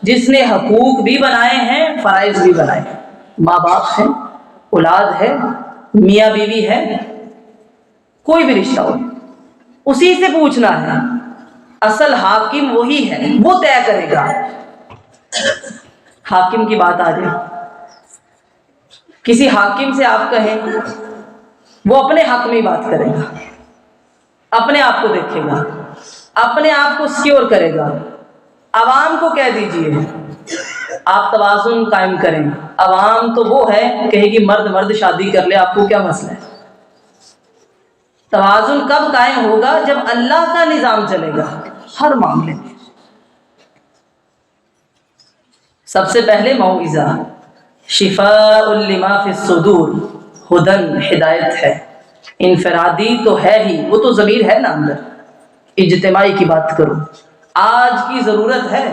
جس نے حقوق بھی بنائے ہیں, فرائض بھی بنائے ہیں. ماں باپ ہے, اولاد ہے, میاں بیوی ہے, کوئی بھی رشتہ ہو, اسی سے پوچھنا ہے. اصل حاکم وہی ہے, وہ طے کرے گا. حاکم کی بات آ جائے, کسی حاکم سے آپ کہیں, وہ اپنے حق میں بات کرے گا, اپنے آپ کو دیکھے گا, اپنے آپ کو سیکیور کرے گا. عوام کو کہہ دیجئے آپ توازن قائم کریں. عوام تو وہ ہے کہے گی مرد مرد شادی کر لے, آپ کو کیا مسئلہ ہے. توازن کب قائم ہوگا؟ جب اللہ کا نظام چلے گا ہر معاملے میں. سب سے پہلے موعظہ, شفاء لما فی الصدور, ہدن ہدایت ہے. انفرادی تو ہے ہی, وہ تو ضمیر ہے نا اندر. اجتماعی کی بات کرو, آج کی ضرورت ہے.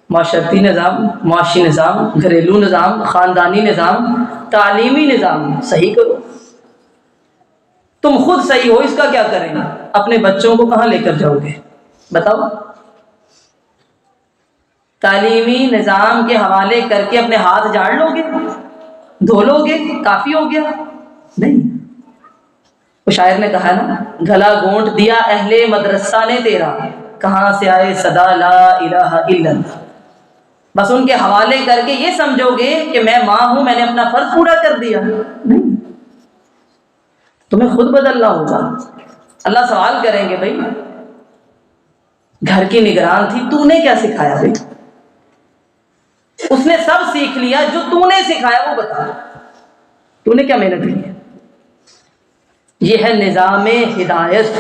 معاشرتی نظام, معاشی نظام, گھریلو نظام, خاندانی نظام, تعلیمی نظام صحیح کرو. تم خود صحیح ہو, اس کا کیا کریں؟ اپنے بچوں کو کہاں لے کر جاؤ گے بتاؤ؟ تعلیمی نظام کے حوالے کر کے اپنے ہاتھ جاڑ لو گے, دھو لو گے, کافی ہو گیا؟ نہیں. وہ شاعر نے کہا نا, گلا گونٹ دیا اہل مدرسہ نے تیرا, کہاں سے آئے صدا لا الہ الا اللہ. بس ان کے حوالے کر کے یہ سمجھو گے کہ میں ماں ہوں, میں نے اپنا فرض پورا کر دیا. نہیں, تمہیں خود بدلنا ہوگا. اللہ سوال کریں گے, بھائی گھر کی نگران تھی, تو نے کیا سکھایا؟ بھائی اس نے سب سیکھ لیا, جو تو نے سکھایا وہ بتا, تو نے کیا محنت کی ہے. یہ ہے نظام ہدایت.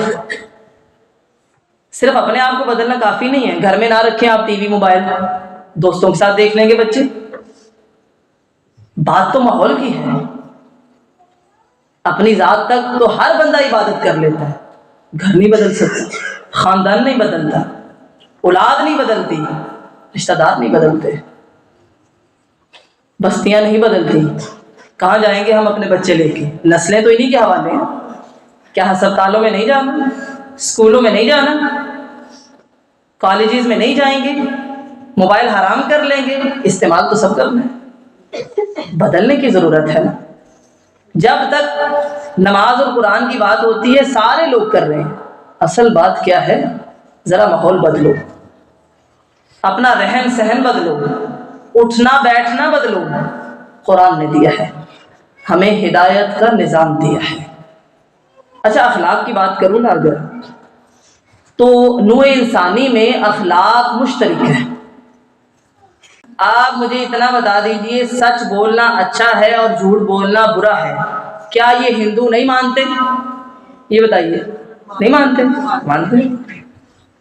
صرف اپنے آپ کو بدلنا کافی نہیں ہے. گھر میں نہ رکھیں آپ ٹی وی موبائل, دوستوں کے ساتھ دیکھ لیں گے بچے. بات تو ماحول کی ہے. اپنی ذات تک تو ہر بندہ عبادت کر لیتا ہے, گھر نہیں بدل سکتا, خاندان نہیں بدلتا, اولاد نہیں بدلتی, رشتہ دار نہیں بدلتے, بستیاں نہیں بدلتی. کہاں جائیں گے ہم اپنے بچے لے کے؟ نسلیں تو انہی کے حوالے ہیں. کیا ہسپتالوں میں نہیں جانا, اسکولوں میں نہیں جانا, کالجز میں نہیں جائیں گے, موبائل حرام کر لیں گے, استعمال تو سب کرنا ہے. بدلنے کی ضرورت ہے نا. جب تک نماز اور قرآن کی بات ہوتی ہے سارے لوگ کر رہے ہیں. اصل بات کیا ہے؟ ذرا ماحول بدلو, اپنا رہن سہن بدلو, اٹھنا بیٹھنا بدلو. قرآن نے دیا ہے, ہمیں ہدایت کا نظام دیا ہے. اچھا اخلاق کی بات کروں نا, اگر تو نوع انسانی میں اخلاق مشترک ہے۔ آپ مجھے اتنا بتا دیجئے، سچ بولنا اچھا ہے اور جھوٹ بولنا برا ہے، کیا یہ ہندو نہیں مانتے؟ یہ بتائیے، نہیں مانتے؟ مانتے۔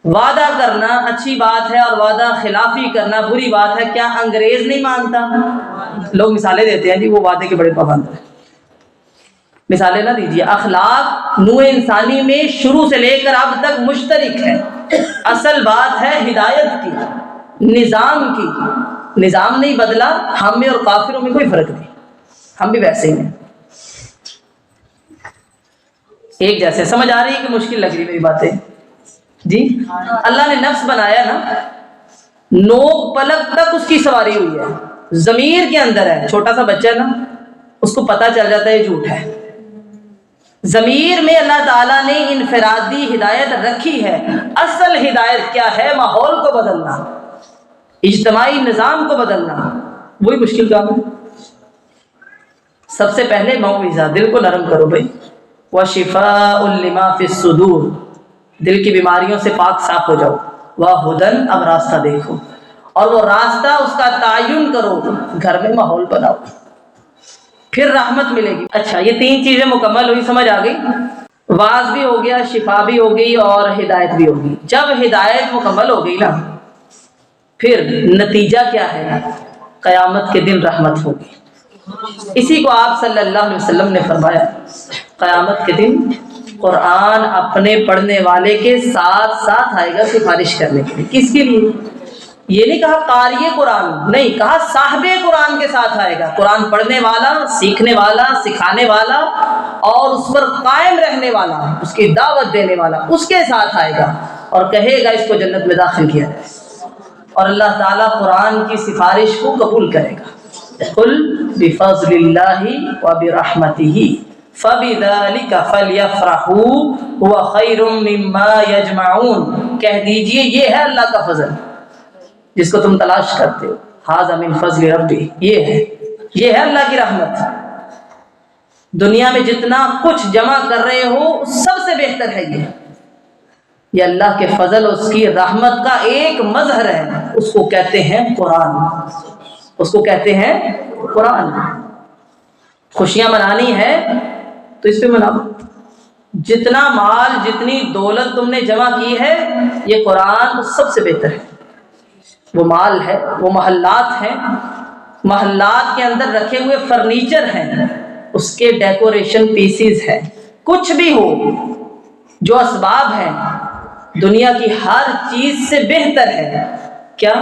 وعدہ کرنا اچھی بات ہے اور وعدہ خلافی کرنا بری بات ہے، کیا انگریز نہیں مانتا؟ لوگ مثالیں دیتے ہیں جی وہ وعدے کے بڑے پابند ہیں، مثالیں نہ دیجیے۔ اخلاق نوع انسانی میں شروع سے لے کر اب تک مشترک ہے۔ اصل بات ہے ہدایت کی، نظام کی۔ نظام نہیں بدلا، ہم میں اور کافروں میں کوئی فرق نہیں، ہم بھی ویسے ہی ہیں، ایک جیسے۔ سمجھ آ رہی ہے کہ مشکل لگ رہی میری باتیں؟ جی، اللہ نے نفس بنایا نا، نوک پلک تک اس کی سواری ہوئی ہے، ضمیر کے اندر ہے۔ چھوٹا سا بچہ ہے نا، اس کو پتہ چل جاتا ہے یہ جھوٹ ہے۔ ضمیر میں اللہ تعالیٰ نے انفرادی ہدایت رکھی ہے۔ اصل ہدایت کیا ہے؟ ماحول کو بدلنا، اجتماعی نظام کو بدلنا، وہی مشکل کام ہے۔ سب سے پہلے موعظہ، دل کو نرم کرو بھائی۔ وَشِفَاءٌ لِمَا فِي الصُّدُورِ، دل کی بیماریوں سے پاک صاف ہو جاؤ۔ وَهُدًى، اب راستہ دیکھو، اور وہ راستہ اس کا تعین کرو، گھر میں ماحول بناؤ، پھر رحمت ملے گی۔ اچھا، یہ تین چیزیں مکمل ہوئی، سمجھ آ گئی؟ واعظ بھی ہو گیا، شفا بھی ہو گئی، اور ہدایت بھی ہو گئی۔ جب ہدایت مکمل ہو گئی نا، پھر نتیجہ کیا ہے؟ قیامت کے دن رحمت ہوگی۔ اسی کو آپ صلی اللہ علیہ وسلم نے فرمایا، قیامت کے دن قرآن اپنے پڑھنے والے کے ساتھ ساتھ آئے گا سفارش کرنے کے لیے۔ کس کے لیے؟ یہ نہیں کہا قاری قرآن، نہیں کہا صاحب قرآن کے ساتھ آئے گا۔ قرآن پڑھنے والا، سیکھنے والا، سکھانے والا اور اس پر قائم رہنے والا، اس کی دعوت دینے والا، اس کے ساتھ آئے گا اور کہے گا اس کو جنت میں داخل کیا جائے، اور اللہ تعالیٰ قرآن کی سفارش کو قبول کرے گا۔ قل بفضل اللہ وبرحمتہ فبذلک فلیفرحوا هو خیر مما یجمعون، کہہ دیجئے یہ ہے اللہ کا فضل جس کو تم تلاش کرتے ہو۔ ھذا من فضل ربی، یہ ہے اللہ کی رحمت۔ دنیا میں جتنا کچھ جمع کر رہے ہو سب سے بہتر ہے یہ اللہ کے فضل، اس کی رحمت کا ایک مظہر ہے، اس کو کہتے ہیں قرآن، اس کو کہتے ہیں قرآن۔ خوشیاں منانی ہے تو اس پہ مناؤ۔ جتنا مال، جتنی دولت تم نے جمع کی ہے، یہ قرآن سب سے بہتر ہے۔ وہ مال ہے، وہ محلات ہیں، محلات کے اندر رکھے ہوئے فرنیچر ہیں، اس کے ڈیکوریشن پیسز ہیں، کچھ بھی ہو، جو اسباب ہیں، دنیا کی ہر چیز سے بہتر ہے کیا؟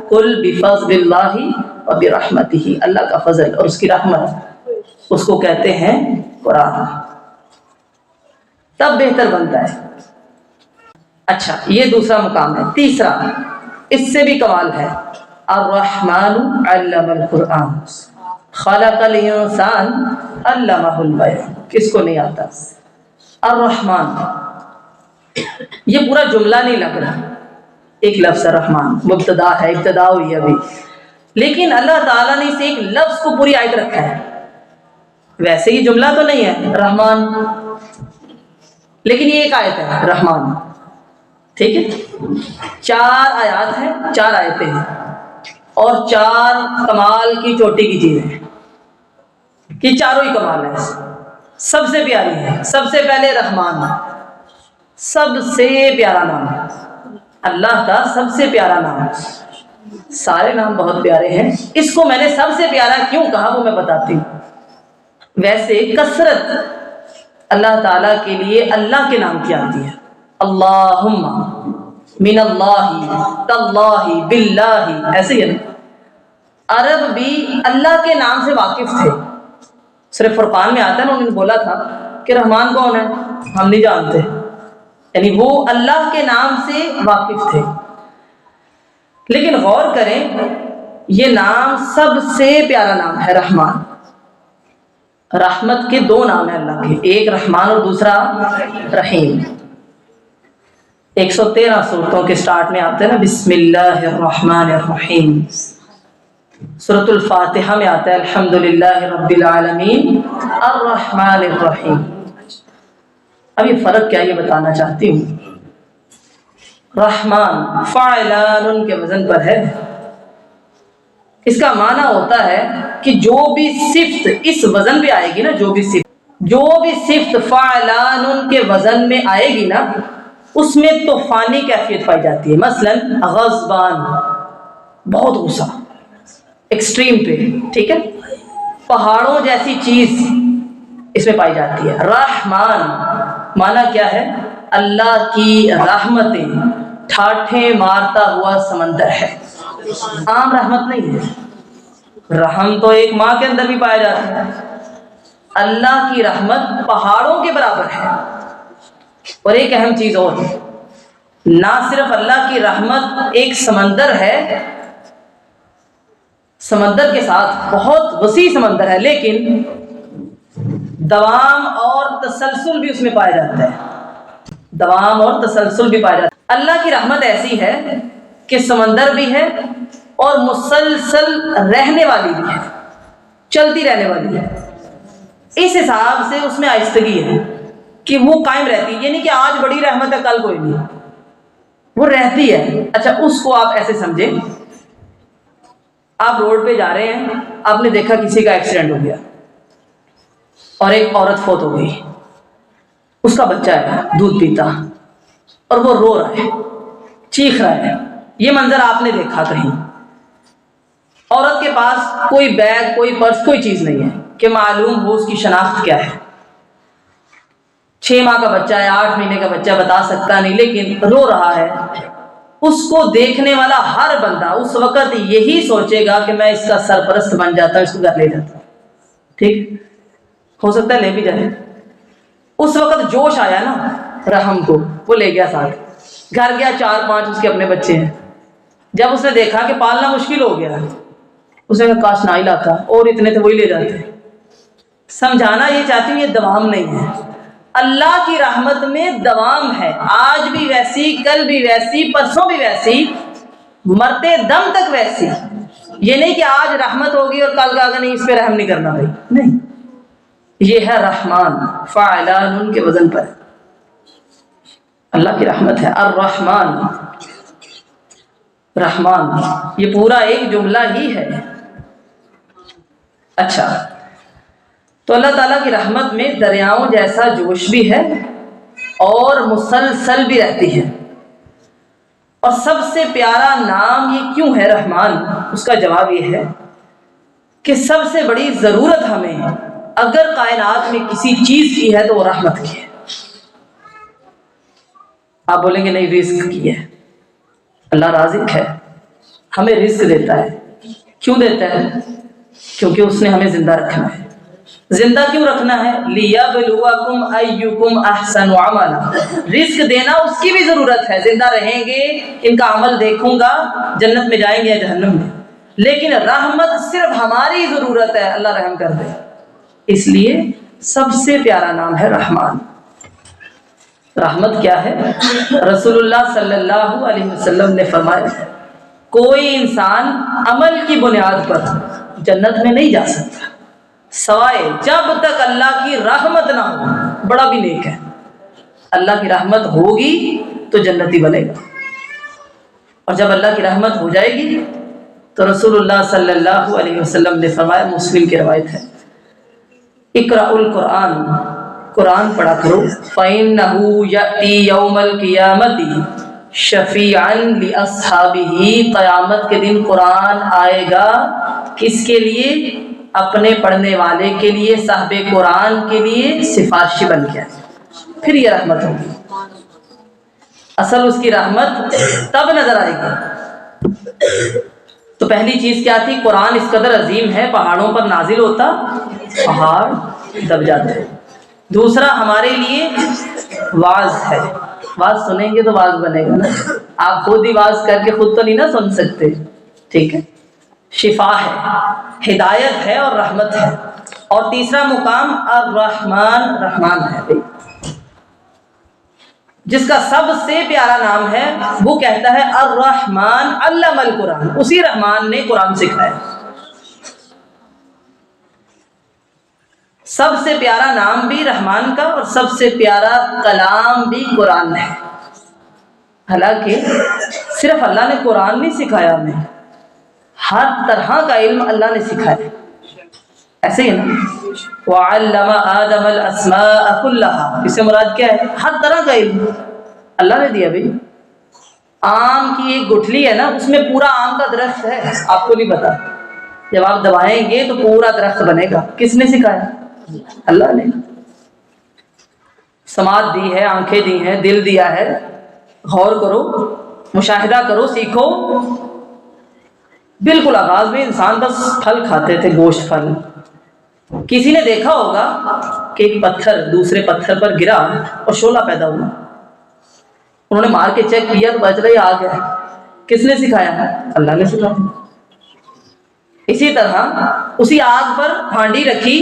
قل بفضل اللہ وبرحمتہ، اللہ کا فضل اور اس کی رحمت، اس کو کہتے ہیں قرآن، تب بہتر بنتا ہے۔ اچھا، یہ دوسرا مقام ہے۔ تیسرا، اس سے بھی کمال ہے، الرحمن علم القرآن خلق الانسان علمہ البیان۔ کس کو نہیں آتا؟ الرحمن، یہ پورا جملہ نہیں لگ رہا، ایک لفظ رحمان مبتدا ہے، ابتدا ہوئی ہے ابھی، لیکن اللہ تعالیٰ نے اس ایک لفظ کو پوری آیت رکھا ہے۔ ویسے یہ جملہ تو نہیں ہے رحمان، لیکن یہ ایک آیت ہے رحمان، ٹھیک ہے؟ 4 آیات ہیں، 4 آیتیں ہیں، اور 4 کمال کی چوٹی کی چیزیں ہیں، کہ چاروں ہی کمال ہیں، سب سے پیاری ہے۔ سب سے پہلے رحمان، سب سے پیارا نام، اللہ کا سب سے پیارا نام، سارے نام بہت پیارے ہیں، اس کو میں نے سب سے پیارا کیوں کہا وہ میں بتاتی ہوں۔ ویسے کثرت اللہ تعالیٰ کے لیے اللہ کے نام کی آتی ہے، اللہم، من اللہ، تاللہ، باللہ، ایسے ہی ہے نا۔ عرب بھی اللہ کے نام سے واقف تھے، صرف فرقان میں آتا ہے نا، انہوں نے بولا تھا کہ رحمان کون ہے، ہم نہیں جانتے، یعنی وہ اللہ کے نام سے واقف تھے۔ لیکن غور کریں، یہ نام سب سے پیارا نام ہے رحمان۔ رحمت کے 2 نام ہیں اللہ کے، ایک رحمان اور دوسرا رحیم۔ 113 سورتوں کے سٹارٹ میں آتے ہیں نا، بسم اللہ الرحمن الرحیم۔ سورۃ الفاتحہ میں آتا ہے الحمدللہ رب العالمین الرحمن الرحیم۔ اب یہ فرق کیا، یہ بتانا چاہتی ہوں۔ رحمان فعلان کے وزن پر ہے۔ اس کا معنی ہوتا ہے کہ جو بھی صفت اس وزن پہ آئے گی نا، جو بھی صفت فعلان کے وزن میں آئے گی نا، اس میں طوفانی کیفیت پائی جاتی ہے۔ مثلا غضبان، بہت غصہ، ایکسٹریم پہ، ٹھیک ہے، پہاڑوں جیسی چیز اس میں پائی جاتی ہے۔ رحمان معنی کیا ہے؟ اللہ کی رحمتیں ٹھاٹھیں مارتا ہوا سمندر ہے۔ عام رحمت نہیں ہے، رحم تو ایک ماں کے اندر بھی پایا جاتا ہے۔ اللہ کی رحمت پہاڑوں کے برابر ہے۔ اور ایک اہم چیز اور، نہ صرف اللہ کی رحمت ایک سمندر ہے، سمندر کے ساتھ بہت وسیع سمندر ہے، لیکن دوام اور تسلسل بھی اس میں پایا جاتا ہے۔ دوام اور تسلسل بھی پایا جاتا ہے۔ اللہ کی رحمت ایسی ہے کہ سمندر بھی ہے اور مسلسل رہنے والی بھی ہے، چلتی رہنے والی ہے۔ اس حساب سے اس میں آہستگی ہے کہ وہ قائم رہتی ہے، یعنی کہ آج بڑی رحمت ہے، کل کوئی نہیں، وہ رہتی ہے۔ اچھا، اس کو آپ ایسے سمجھیں، آپ روڈ پہ جا رہے ہیں، آپ نے دیکھا کسی کا ایکسیڈنٹ ہو گیا اور ایک عورت فوت ہو گئی، اس کا بچہ ہے دودھ پیتا اور وہ رو رہا ہے، چیخ رہا ہے۔ یہ منظر آپ نے دیکھا کہیں، عورت کے پاس کوئی بیگ، کوئی پرس، کوئی چیز نہیں ہے کہ معلوم ہو اس کی شناخت کیا ہے۔ 6 ماہ کا بچہ ہے، 8 مہینے کا بچہ، بتا سکتا نہیں، لیکن رو رہا ہے۔ اس کو دیکھنے والا ہر بندہ اس وقت یہی سوچے گا کہ میں اس کا سرپرست بن جاتا ہوں، اس کو گھر لے جاتا ہوں، ٹھیک، ہو سکتا ہے لے بھی جائے۔ اس وقت جوش آیا نا رحم کو، وہ لے گیا ساتھ، گھر گیا، 4-5 اس کے اپنے بچے ہیں۔ جب اس نے دیکھا کہ پالنا مشکل ہو گیا، اس نے کہا کاش نہ ہی لاتا، اور اتنے تھے وہی لے جاتے۔ سمجھانا یہ چاہتی ہوں، یہ دوام نہیں ہے۔ اللہ کی رحمت میں دوام ہے، آج بھی ویسی، کل بھی ویسی، پرسوں بھی ویسی، مرتے دم تک ویسی۔ یہ نہیں کہ آج رحمت ہوگی اور کل کا نہیں، اس پہ رحم نہیں کرنا بھائی، نہیں، یہ ہے رحمان فعلان کے وزن پر، اللہ کی رحمت ہے۔ الرحمن، رحمان، یہ پورا ایک جملہ ہی ہے۔ اچھا، تو اللہ تعالیٰ کی رحمت میں دریاؤں جیسا جوش بھی ہے اور مسلسل بھی رہتی ہے۔ اور سب سے پیارا نام یہ کیوں ہے رحمان؟ اس کا جواب یہ ہے کہ سب سے بڑی ضرورت ہمیں اگر کائنات میں کسی چیز کی ہے تو وہ رحمت کی ہے۔ آپ بولیں گے نہیں، رزق کی ہے۔ اللہ رازق ہے، ہمیں رزق دیتا ہے۔ کیوں دیتا ہے؟ کیونکہ اس نے ہمیں زندہ رکھنا ہے۔ زندہ کیوں رکھنا ہے؟ لِيَبْلُوَكُمْ أَيُّكُمْ أَحْسَنُ عَمَلًا، رزق دینا اس کی بھی ضرورت ہے۔ زندہ رہیں گے، ان کا عمل دیکھوں گا، جنت میں جائیں گے یا جہنم میں، لیکن رحمت صرف ہماری ضرورت ہے، اللہ رحم کر دے۔ اس لیے سب سے پیارا نام ہے رحمان۔ رحمت کیا ہے؟ رسول اللہ صلی اللہ علیہ وسلم نے فرمایا، کوئی انسان عمل کی بنیاد پر جنت میں نہیں جا سکتا سوائے جب تک اللہ کی رحمت نہ ہو۔ بڑا بھی نیک ہے، اللہ کی رحمت ہوگی تو جنتی بنے گا، اور جب اللہ کی رحمت ہو جائے گی تو رسول اللہ صلی اللہ علیہ وسلم نے فرمایا، مسلم کی روایت ہے، اقرأ القرآن، قرآن پڑھا کرو، فَإِنَّهُ يَأْتِي يَوْمَ الْقِيَامَةِ شَفِيعًا لِأَصْحَابِهِ، قیامت کے دن قرآن آئے گا کس کے لیے؟ اپنے پڑھنے والے کے لیے، صاحب قرآن کے لیے سفارشی بن کے آئے، پھر یہ رحمت ہوگی۔ اصل اس کی رحمت تب نظر آئے گی۔ تو پہلی چیز کیا تھی؟ قرآن اس قدر عظیم ہے، پہاڑوں پر نازل ہوتا، پہاڑ دب جاتے۔ دوسرا ہمارے لیے واعظ ہے، واعظ سنیں گے تو واعظ بنے گا نا، آپ خود ہی واعظ کر کے خود تو نہیں نا سن سکتے، ٹھیک ہے، شفا ہے، ہدایت ہے اور رحمت ہے۔ اور تیسرا مقام الرحمن، رحمان ہے، جس کا سب سے پیارا نام ہے، وہ کہتا ہے الرحمن علم القرآن، اسی رحمان نے قرآن سکھایا۔ سب سے پیارا نام بھی رحمان کا اور سب سے پیارا کلام بھی قرآن ہے۔ حالانکہ صرف اللہ نے قرآن نہیں سکھایا ہمیں، ہر طرح کا علم اللہ نے سکھایا. ایسے ہی نا وَعَلَّمَ آدَمَ الْأَسْمَاءَ كُلَّهَا، اس سے مراد کیا ہے؟ ہر طرح کا علم اللہ نے دیا. بھائی آم کی ایک گٹھلی ہے نا، اس میں پورا آم کا درخت ہے، آپ کو نہیں پتا. جب آپ دبائیں گے تو پورا درخت بنے گا. کس نے سکھایا؟ اللہ نے. سماعت دی ہے، آنکھیں دی ہیں، دل دیا ہے. غور کرو، مشاہدہ کرو، سیکھو. بالکل آغاز میں انسان بس پھل کھاتے تھے، گوشت پھل. کسی نے دیکھا ہوگا کہ ایک پتھر دوسرے پتھر پر گرا اور شعلہ پیدا ہوا. انہوں نے مار کے چیک کیا تو پتہ چلا یہ آگ ہے. کس نے سکھایا؟ اللہ نے سکھایا. اسی طرح اسی آگ پر ہانڈی رکھی،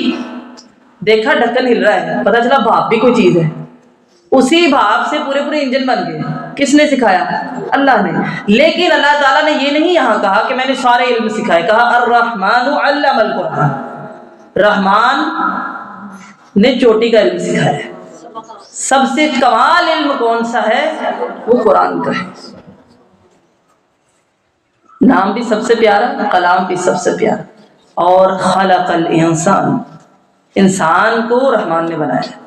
دیکھا ڈھکن ہل رہا ہے، پتہ چلا بھاپ بھی کوئی چیز ہے. اسی بھاپ سے پورے انجن بن گئے. کس نے سکھایا؟ اللہ نے. لیکن اللہ تعالیٰ نے یہ نہیں یہاں کہا کہ میں نے سارے علم سکھائے. کہا الرحمن علم القرآن، رحمان نے چوٹی کا علم سکھایا. سب سے کمال علم کون سا ہے؟ وہ قرآن کا ہے. نام بھی سب سے پیارا، کلام بھی سب سے پیارا. اور خلق الانسان، انسان کو رحمان نے بنایا.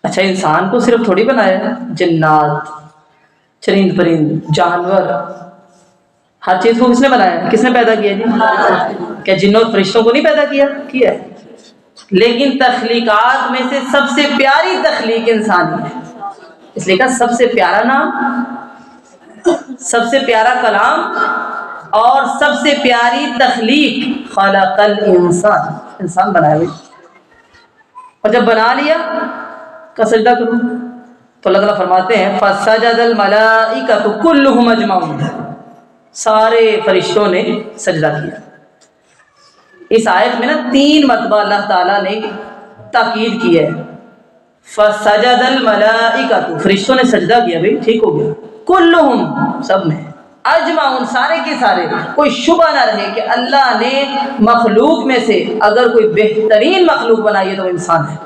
اچھا انسان کو صرف تھوڑی بنایا ہے، جنات، چرند پرند، جانور، ہر چیز کو کس نے بنایا؟ کس نے پیدا کیا جی؟ کیا جنوں اور فرشتوں کو نہیں پیدا کیا ہے؟ لیکن تخلیقات میں سے سب سے پیاری تخلیق انسانی ہے. اس لیے کہا سب سے پیارا نام، سب سے پیارا کلام اور سب سے پیاری تخلیق خلق الانسان، انسان بنایا ہوئی. اور جب بنا لیا کا سجدہ کرو تو اللہ تعالیٰ فرماتے ہیں فَسَجَدَ الْمَلَائِكَةُ كُلُّهُمْ أَجْمَعُونَ، سارے فرشتوں نے سجدہ کیا. اس آیت میں نا 3 مرتبہ اللہ تعالیٰ نے تاکید کی ہے. فَسَجَدَ الْمَلَائِكَةُ، فرشتوں نے سجدہ کیا. بھائی ٹھیک ہو گیا. كُلُّهُمْ، سب نے. اجمعون، سارے کے سارے. کوئی شبہ نہ رہے کہ اللہ نے مخلوق میں سے اگر کوئی بہترین مخلوق بنائی ہے تو وہ انسان ہے.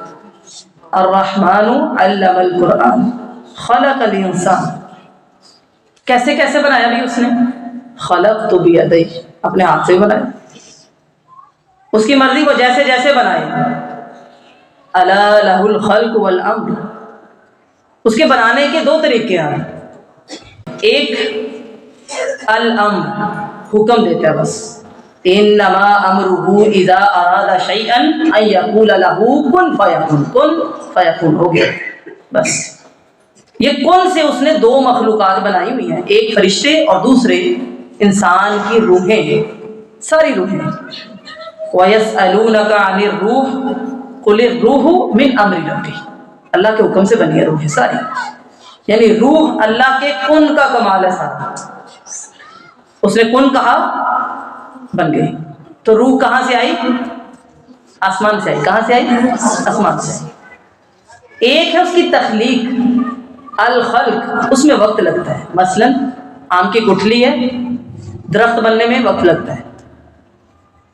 الرحمن علم القرآن خلق الانسان. کیسے بنایا بھی اس نے؟ خلق تو بیدی، اپنے ہاتھ سے بنایا. اس کی مرضی کو جیسے بنائے. الا لہ الخلق والامر، اس کے بنانے کے 2 طریقے ہیں. ایک الامر، حکم دیتا ہے بس. انما امرہ اذا اراد شیئا ان یقول له کن فیکون، کن فیکون، ہو گیا بس. یہ کن سے اس نے 2 مخلوقات بنائی ہوئی ہیں، ایک فرشتے اور دوسرے انسان کی روحیں، ساری روحیں. وَيَسْأَلُونَكَ عَنِ الرُّوحِ قُلِ الرُّوحُ مِنْ أَمْرِ رَبِّي، اللہ کے حکم سے بنی ہے روحیں ساری. یعنی روح اللہ کے کن کا کمال ہے سارا. اس نے کن کہا بن گئی. تو روح کہاں سے آئی؟ آسمان سے آئی. کہاں سے آئی؟ آسمان سے آئی. ایک ہے اس کی تخلیق، الخلق، اس میں وقت لگتا ہے. مثلا آم کی گٹھلی ہے، درخت بننے میں وقت لگتا ہے.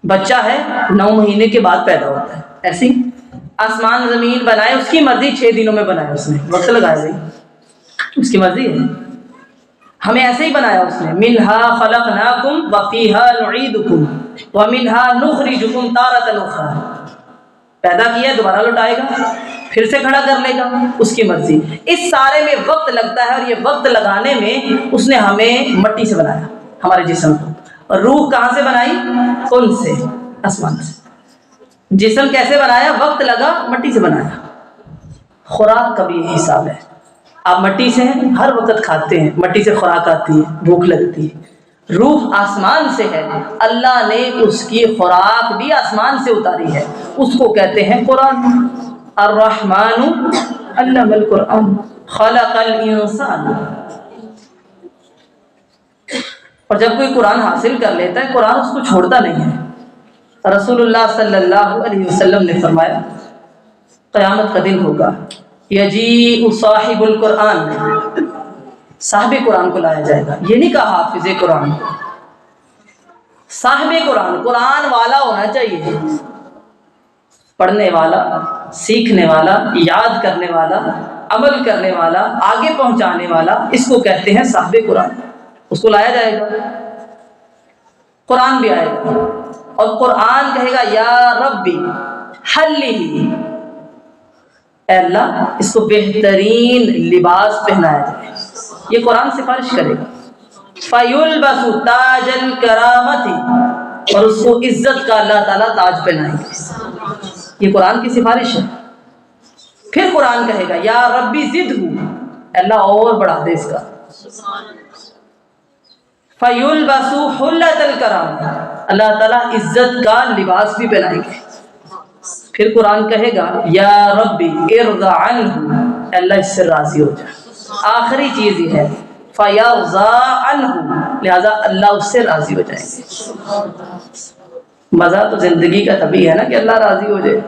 بچہ ہے 9 مہینے کے بعد پیدا ہوتا ہے. ایسی آسمان زمین بنائے، اس کی مرضی 6 دنوں میں بنایا. اس نے وقت لگایا نہیں، اس کی مرضی ہے. ہمیں ایسے ہی بنایا اس نے. منہا خلقناکم وفیہا نعیدکم ومنہا نخرجکم تارۃ اخری، پیدا کیا دوبارہ لوٹائے گا، پھر سے کھڑا کر لے گا، اس کی مرضی. اس سارے میں وقت لگتا ہے، اور یہ وقت لگانے میں اس نے ہمیں مٹی سے بنایا، ہمارے جسم کو. اور روح کہاں سے بنائی؟ کن سے، آسمان سے. جسم کیسے بنایا؟ وقت لگا، مٹی سے بنایا. خوراک کا بھی یہی حساب ہے. آپ مٹی سے ہیں، ہر وقت کھاتے ہیں، مٹی سے خوراک آتی ہے، بھوک لگتی ہے. روح آسمان سے ہے، اللہ نے اس کی خوراک بھی آسمان سے اتاری ہے. اس کو کہتے ہیں قرآن. الرحمن علم القرآن خلق الانسان. اور جب کوئی قرآن حاصل کر لیتا ہے، قرآن اس کو چھوڑتا نہیں ہے. رسول اللہ صلی اللہ علیہ وسلم نے فرمایا قیامت کا دن ہوگا، یجیء صاحب القرآن، صاحب قرآن کو لایا جائے گا. یہ نہیں کہا حافظ قرآن، صاحب قرآن. قرآن والا ہونا چاہیے، پڑھنے والا، سیکھنے والا، یاد کرنے والا، عمل کرنے والا، آگے پہنچانے والا، اس کو کہتے ہیں صاحب قرآن۔ اس کو لایا جائے گا، قرآن بھی آئے گا، اور قرآن کہے گا یا ربی حلی، اے اللہ اس کو بہترین لباس پہنایا جائے۔ یہ قرآن سفارش کرے گا۔ فَيُلْبَسُ تَاجَ الْكَرَامَةِ، اور اس کو عزت کا اللہ تعالیٰ تاج پہنائیں گے۔ یہ قرآن کی سفارش ہے۔ پھر قرآن کہے گا یا ربی زدہ، اللہ اور بڑھا دے اس کا۔ فَيُلْبَسُ حُلَّةَ الْكَرَامَةِ، اللہ تعالیٰ عزت کا لباس بھی پہنائیں گے۔ پھر قرآن کہے گا یا ربی ارض عنہ، اللہ اس سے راضی ہو جائے۔ آخری چیز یہ ہے فَيَرْضَى عَنْهُ، لہذا اللہ اس سے راضی ہو جائیں گے۔ مزہ تو زندگی کا تبھی ہے نا کہ اللہ راضی ہو جائے۔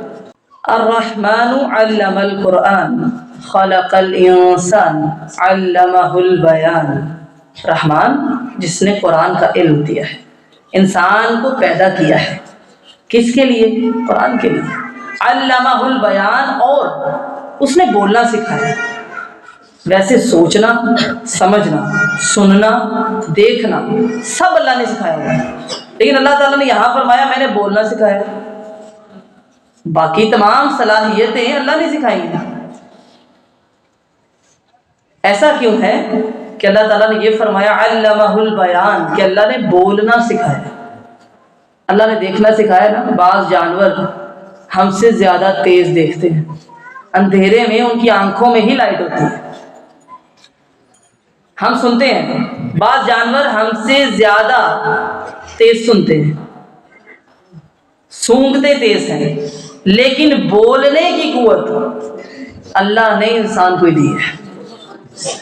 الرحمن علم القرآن خلق الانسان علمہ البیان، رحمان جس نے قرآن کا علم دیا ہے، انسان کو پیدا کیا ہے، کس کے لیے؟ قرآن کے لیے۔ علمہ البیان، اور اس نے بولنا سکھایا۔ ویسے سوچنا، سمجھنا، سننا، دیکھنا سب اللہ نے سکھایا ہوا ہے، لیکن اللہ تعالیٰ نے یہاں فرمایا میں نے بولنا سکھایا۔ باقی تمام صلاحیتیں اللہ نے سکھائی ہیں۔ ایسا کیوں ہے کہ اللہ تعالیٰ نے یہ فرمایا علمہ البیان، کہ اللہ نے بولنا سکھایا۔ اللہ نے دیکھنا سکھایا نا۔ بعض جانور ہم سے زیادہ تیز دیکھتے ہیں، اندھیرے میں ان کی آنکھوں میں ہی لائٹ ہوتی ہے۔ ہم سنتے ہیں، بعض جانور ہم سے زیادہ تیز سنتے ہیں، سونگتے تیز ہیں، لیکن بولنے کی قوت اللہ نے انسان کو دی ہے۔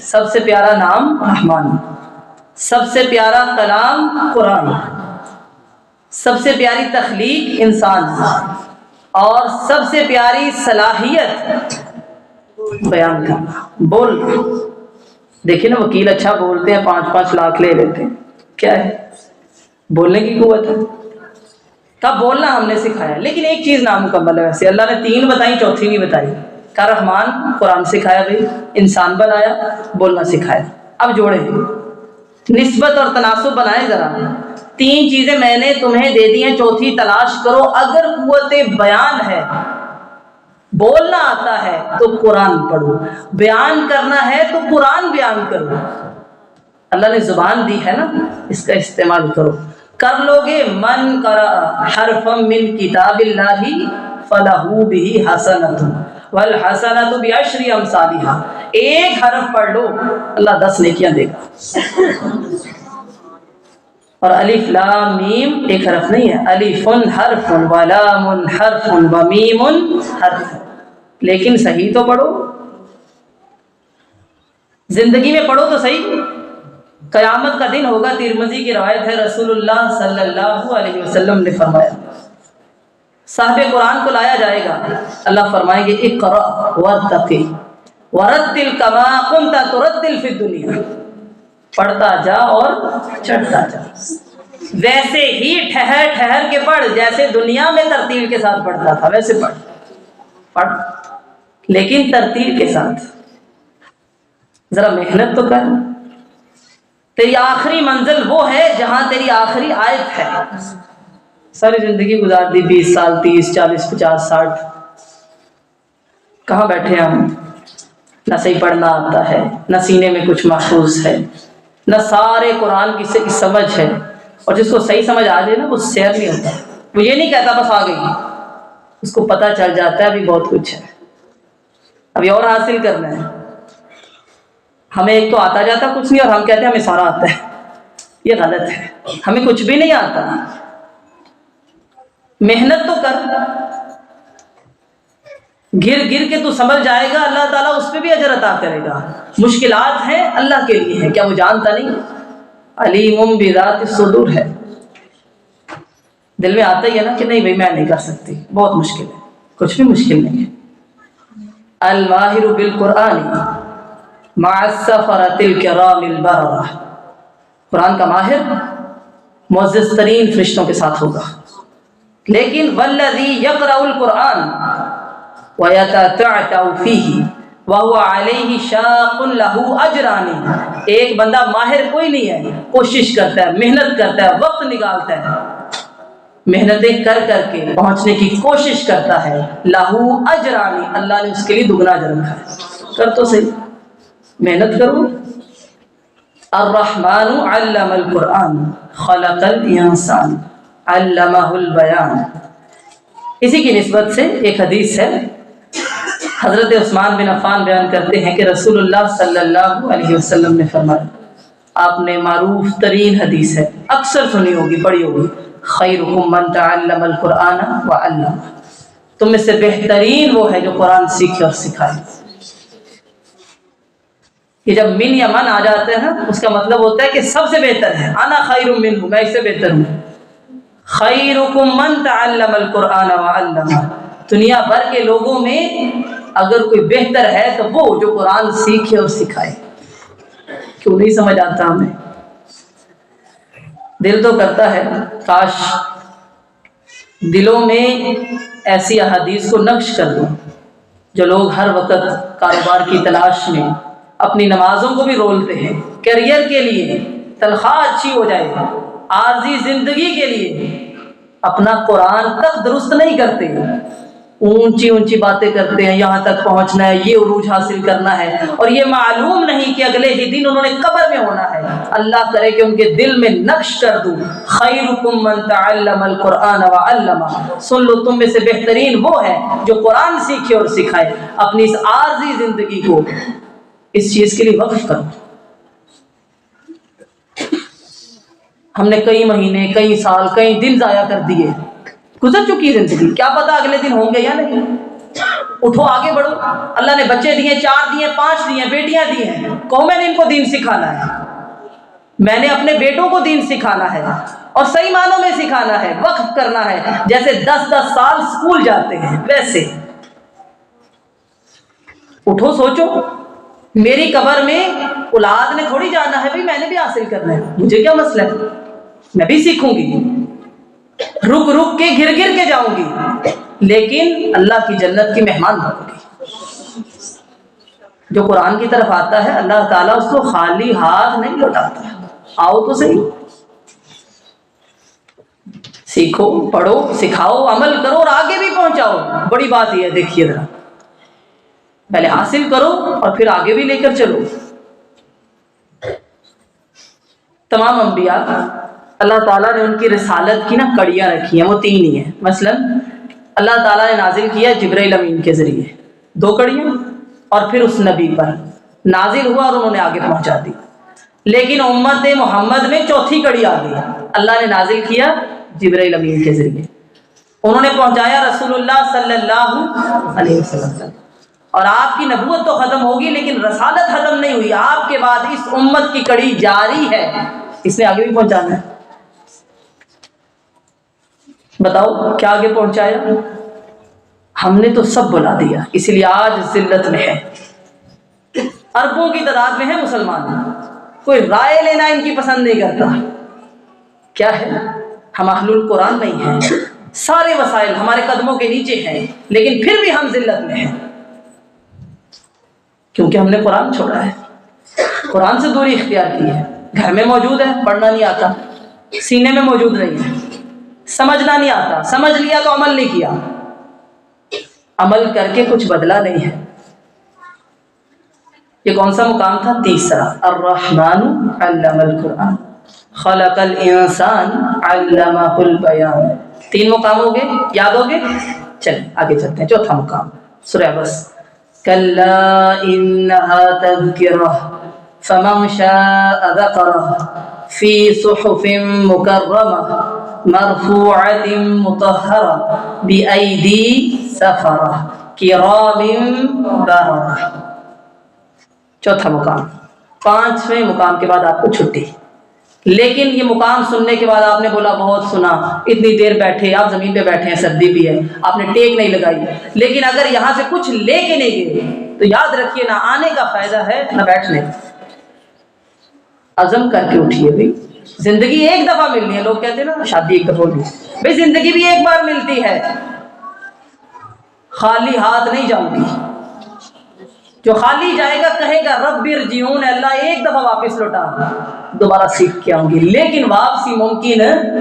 سب سے پیارا نام رحمان، سب سے پیارا کلام قرآن، سب سے پیاری تخلیق انسان، اور سب سے پیاری صلاحیت بیان کرنا، بولنا۔ دیکھیں نا وکیل اچھا بولتے ہیں، 5-5 لاکھ لے لیتے ہیں، کیا ہے؟ بولنے کی قوت ہے۔ کب بولنا ہم نے سکھایا، لیکن ایک چیز نامکمل ہے۔ ویسے اللہ نے 3 بتائی، چوتھی نہیں بتائی۔ کا رحمان قرآن سکھایا، بھائی انسان بنایا، بولنا سکھایا۔ اب جوڑے نسبت اور تناسب بنائے ذرا۔ 3 چیزیں میں نے تمہیں دے دی ہیں، چوتھی تلاش کرو۔ اگر قوت بیان ہے، بولنا آتا ہے تو قرآن پڑھو، بیان کرنا ہے تو قرآن بیان کرو۔ اللہ نے زبان دی ہے نا، اس کا استعمال کرو۔ کر لو گے من قرأ حرفا من کتاب اللہ فلہ بہ حسنۃ والحسنۃ بعشر امثالھا، ایک حرف پڑھ لو اللہ 10 نیکیاں دے گا۔ اور الف لام میم ایک حرف نہیں ہے، الف حرف ولام حرف ومیم حرف، لیکن صحیح تو پڑھو، زندگی میں پڑھو تو صحیح۔ قیامت کا دن ہوگا، ترمذی کی روایت ہے، رسول اللہ صلی اللہ علیہ وسلم نے فرمایا صاحب قرآن کو لایا جائے گا، اللہ فرمائیں گے اقرأ وارتقی ورتل کما کنت ترتل فی الدنیا، پڑھتا جا اور چڑھتا جا، ویسے ہی ٹھہر ٹھہر کے پڑھ جیسے دنیا میں ترتیل کے ساتھ پڑھتا تھا، ویسے پڑھ، لیکن ترتیل کے ساتھ۔ ذرا محنت تو کر، تیری آخری منزل وہ ہے جہاں تیری آخری آیت ہے۔ ساری زندگی گزار دی، 20 سال، 30، 40، 50، 60، کہاں بیٹھے ہم؟ نہ صحیح پڑھنا آتا ہے، نہ سینے میں کچھ محفوظ ہے، نہ سارے قرآن کی سمجھ ہے۔ اور جس کو صحیح سمجھ آ جائے نا، وہ سیر نہیں ہوتا، وہ یہ نہیں کہتا بس آ گئی، اس کو پتہ چل جاتا ہے ابھی بہت کچھ ہے، ابھی اور حاصل کرنا ہے۔ ہمیں ایک تو آتا جاتا کچھ نہیں، اور ہم کہتے ہیں ہمیں سارا آتا ہے، یہ غلط ہے، ہمیں کچھ بھی نہیں آتا۔ محنت تو کر، گر گر کے تو سنبھل جائے گا، اللہ تعالیٰ اس پہ بھی اجر عطا کرے گا۔ مشکلات ہیں اللہ کے لیے ہیں، کیا وہ جانتا نہیں؟ علیم بذات الصدور ہے، دل میں آتا ہی ہے نا کہ نہیں بھائی میں نہیں کر سکتی، بہت مشکل ہے، کچھ بھی مشکل نہیں ہے۔ الماہر بالقرآن مع السفرۃ الکرام البررہ، قرآن کا ماہر معزز ترین فرشتوں کے ساتھ ہوگا، لیکن والذی یقرأ القرآن ویتتعتع فیہ وَهُوَ عَلَيْهِ شَاقٌ لَهُ أَجْرَانِ، ایک بندہ ماہر کوئی نہیں ہے، کوشش کرتا ہے، محنت کرتا ہے، وقت نکالتا ہے، محنتیں کر کر کے پہنچنے کی کوشش کرتا ہے، لَهُ أَجْرَانِ، اللہ نے اس کے لیے دگنا اجر رکھا ہے۔ کر تو صحیح، محنت کرو۔ الرحمن علم القرآن خلق الانسان علمہ البیان، اسی کی نسبت سے ایک حدیث ہے، حضرت عثمان بن عفان بیان کرتے ہیں کہ رسول اللہ صلی اللہ علیہ وسلم نے فرمایا، آپ نے معروف ترین حدیث ہے، اکثر سنی ہوگی، پڑھی ہوگی، خیرکم من تعلم القرآن وعلم، تم میں سے بہترین وہ ہے جو قرآن سیکھے اور سکھائے۔ کہ جب من یا من آ جاتے ہیں اس کا مطلب ہوتا ہے کہ سب سے بہتر ہے، انا خیر منہ، میں اس سے بہتر ہوں۔ خیرکم من تعلم القرآن وعلم، دنیا بھر کے لوگوں میں اگر کوئی بہتر ہے تو وہ جو قرآن سیکھے اور سکھائے۔ کیوں نہیں سمجھ آتا ہمیں؟ دل تو کرتا ہے کاش دلوں میں ایسی احادیث کو نقش کر دوں جو لوگ ہر وقت کاروبار کی تلاش میں اپنی نمازوں کو بھی رولتے ہیں، کیریئر کے لیے، تنخواہ اچھی ہو جائے، عارضی زندگی کے لیے اپنا قرآن تک درست نہیں کرتے، اونچی اونچی باتیں کرتے ہیں، یہاں تک پہنچنا ہے، یہ عروج حاصل کرنا ہے، اور یہ معلوم نہیں کہ اگلے ہی دن انہوں نے قبر میں ہونا ہے۔ اللہ کرے کہ ان کے دل میں نقش کر دوں، خیرکم من تعلم القرآن وعلمہ، سن لو تم میں سے بہترین وہ ہے جو قرآن سیکھے اور سکھائے۔ اپنی اس عارضی زندگی کو اس چیز کے لیے وقف کرو۔ ہم نے کئی مہینے، کئی سال، کئی دن ضائع کر دیے، گزر چکی زندگی، کیا پتا اگلے دن ہوں گے یا نہیں۔ اٹھو آگے بڑھو، اللہ نے بچے دیے، 4 دیے، 5 دیے، بیٹیاں دی ہیں، کہو میں نے ان کو دین سکھانا ہے، میں نے اپنے بیٹوں کو دین سکھانا ہے، اور صحیح معنوں میں سکھانا ہے، وقف کرنا ہے، جیسے 10 سال اسکول جاتے ہیں ویسے۔ اٹھو، سوچو، میری قبر میں اولاد نے تھوڑی جانا ہے بھی میں نے بھی حاصل کرنا ہے، مجھے کیا مسئلہ ہے، میں بھی سیکھوں گی، رک رک کے گر گر کے جاؤں گی، لیکن اللہ کی جنت کی مہمان بنوں گی۔ جو قرآن کی طرف آتا ہے اللہ تعالیٰ اس کو خالی ہاتھ نہیں لوٹاتا، آؤ تو صحیح، سیکھو، پڑھو، سکھاؤ، عمل کرو اور آگے بھی پہنچاؤ۔ بڑی بات یہ ہے، دیکھیے ذرا، پہلے حاصل کرو اور پھر آگے بھی لے کر چلو۔ تمام انبیاء اللہ تعالیٰ نے ان کی رسالت کی کڑیاں رکھی ہیں، وہ 3 ہی ہیں۔ مثلا اللہ تعالیٰ نے نازل کیا جبرائیل امین کے ذریعے 2 کڑیاں، اور پھر اس نبی پر نازل ہوا اور انہوں نے آگے پہنچا دی۔ لیکن امت محمد میں 4تھی کڑی آ گئی، اللہ نے نازل کیا جبرائیل امین کے ذریعے، انہوں نے پہنچایا رسول اللہ صلی اللہ علیہ وسلم، اور آپ کی نبوت تو ختم ہوگی لیکن رسالت ختم نہیں ہوئی، آپ کے بعد اس امت کی کڑی جاری ہے، اس نے آگے بھی پہنچانا ہے۔ بتاؤ کیا آگے پہنچایا؟ ہم نے تو سب بلا دیا، اس لیے آج ذلت میں ہے، اربوں کی تعداد میں ہے مسلمان، کوئی رائے لینا ان کی پسند نہیں کرتا۔ کیا ہے؟ ہم اہل القرآن نہیں ہیں، سارے وسائل ہمارے قدموں کے نیچے ہیں، لیکن پھر بھی ہم ذلت میں ہیں، کیونکہ ہم نے قرآن چھوڑا ہے، قرآن سے دوری اختیار کی ہے۔ گھر میں موجود ہے، پڑھنا نہیں آتا، سینے میں موجود نہیں ہے، سمجھنا نہیں آتا، سمجھ لیا تو عمل نہیں کیا، عمل کر کے کچھ بدلا نہیں ہے۔ یہ کون سا مقام تھا؟ 3، الرحمن علم القرآن خلق الانسان علمہ البیان۔ 3 مقام ہو گئے، یاد ہو گئے؟ چلیں آگے چلتے ہیں، 4تھا مقام سورہ عبس، کلا انہا تذکرہ فمن شاء ذکرہ فی صحف مکرمہ مرفوعۃ مطہرہ بأیدی سفرہ کرام بررہ۔ 4تھا مقام۔ 5ویں مقام کے بعد آپ کو چھٹی، لیکن یہ مقام سننے کے بعد آپ نے بولا بہت سنا، اتنی دیر بیٹھے، آپ زمین پہ بیٹھے ہیں، سردی بھی ہے، آپ نے ٹیک نہیں لگائی، لیکن اگر یہاں سے کچھ لے کے نہیں گئے تو یاد رکھیے نہ آنے کا فائدہ ہے نہ بیٹھنے کا۔ عزم کر کے اٹھیے بھائی، زندگی ایک دفعہ ملنی ہے، لوگ کہتے ہیں نا شادی ایک دفعہ ہوگی، بھائی زندگی بھی ایک بار ملتی ہے، خالی ہاتھ نہیں جاؤں گی۔ جو خالی جائے گا کہے گا رب ارجعون، اللہ ایک دفعہ واپس لوٹا، دوبارہ سیکھ کے آؤں گی، لیکن واپسی ممکن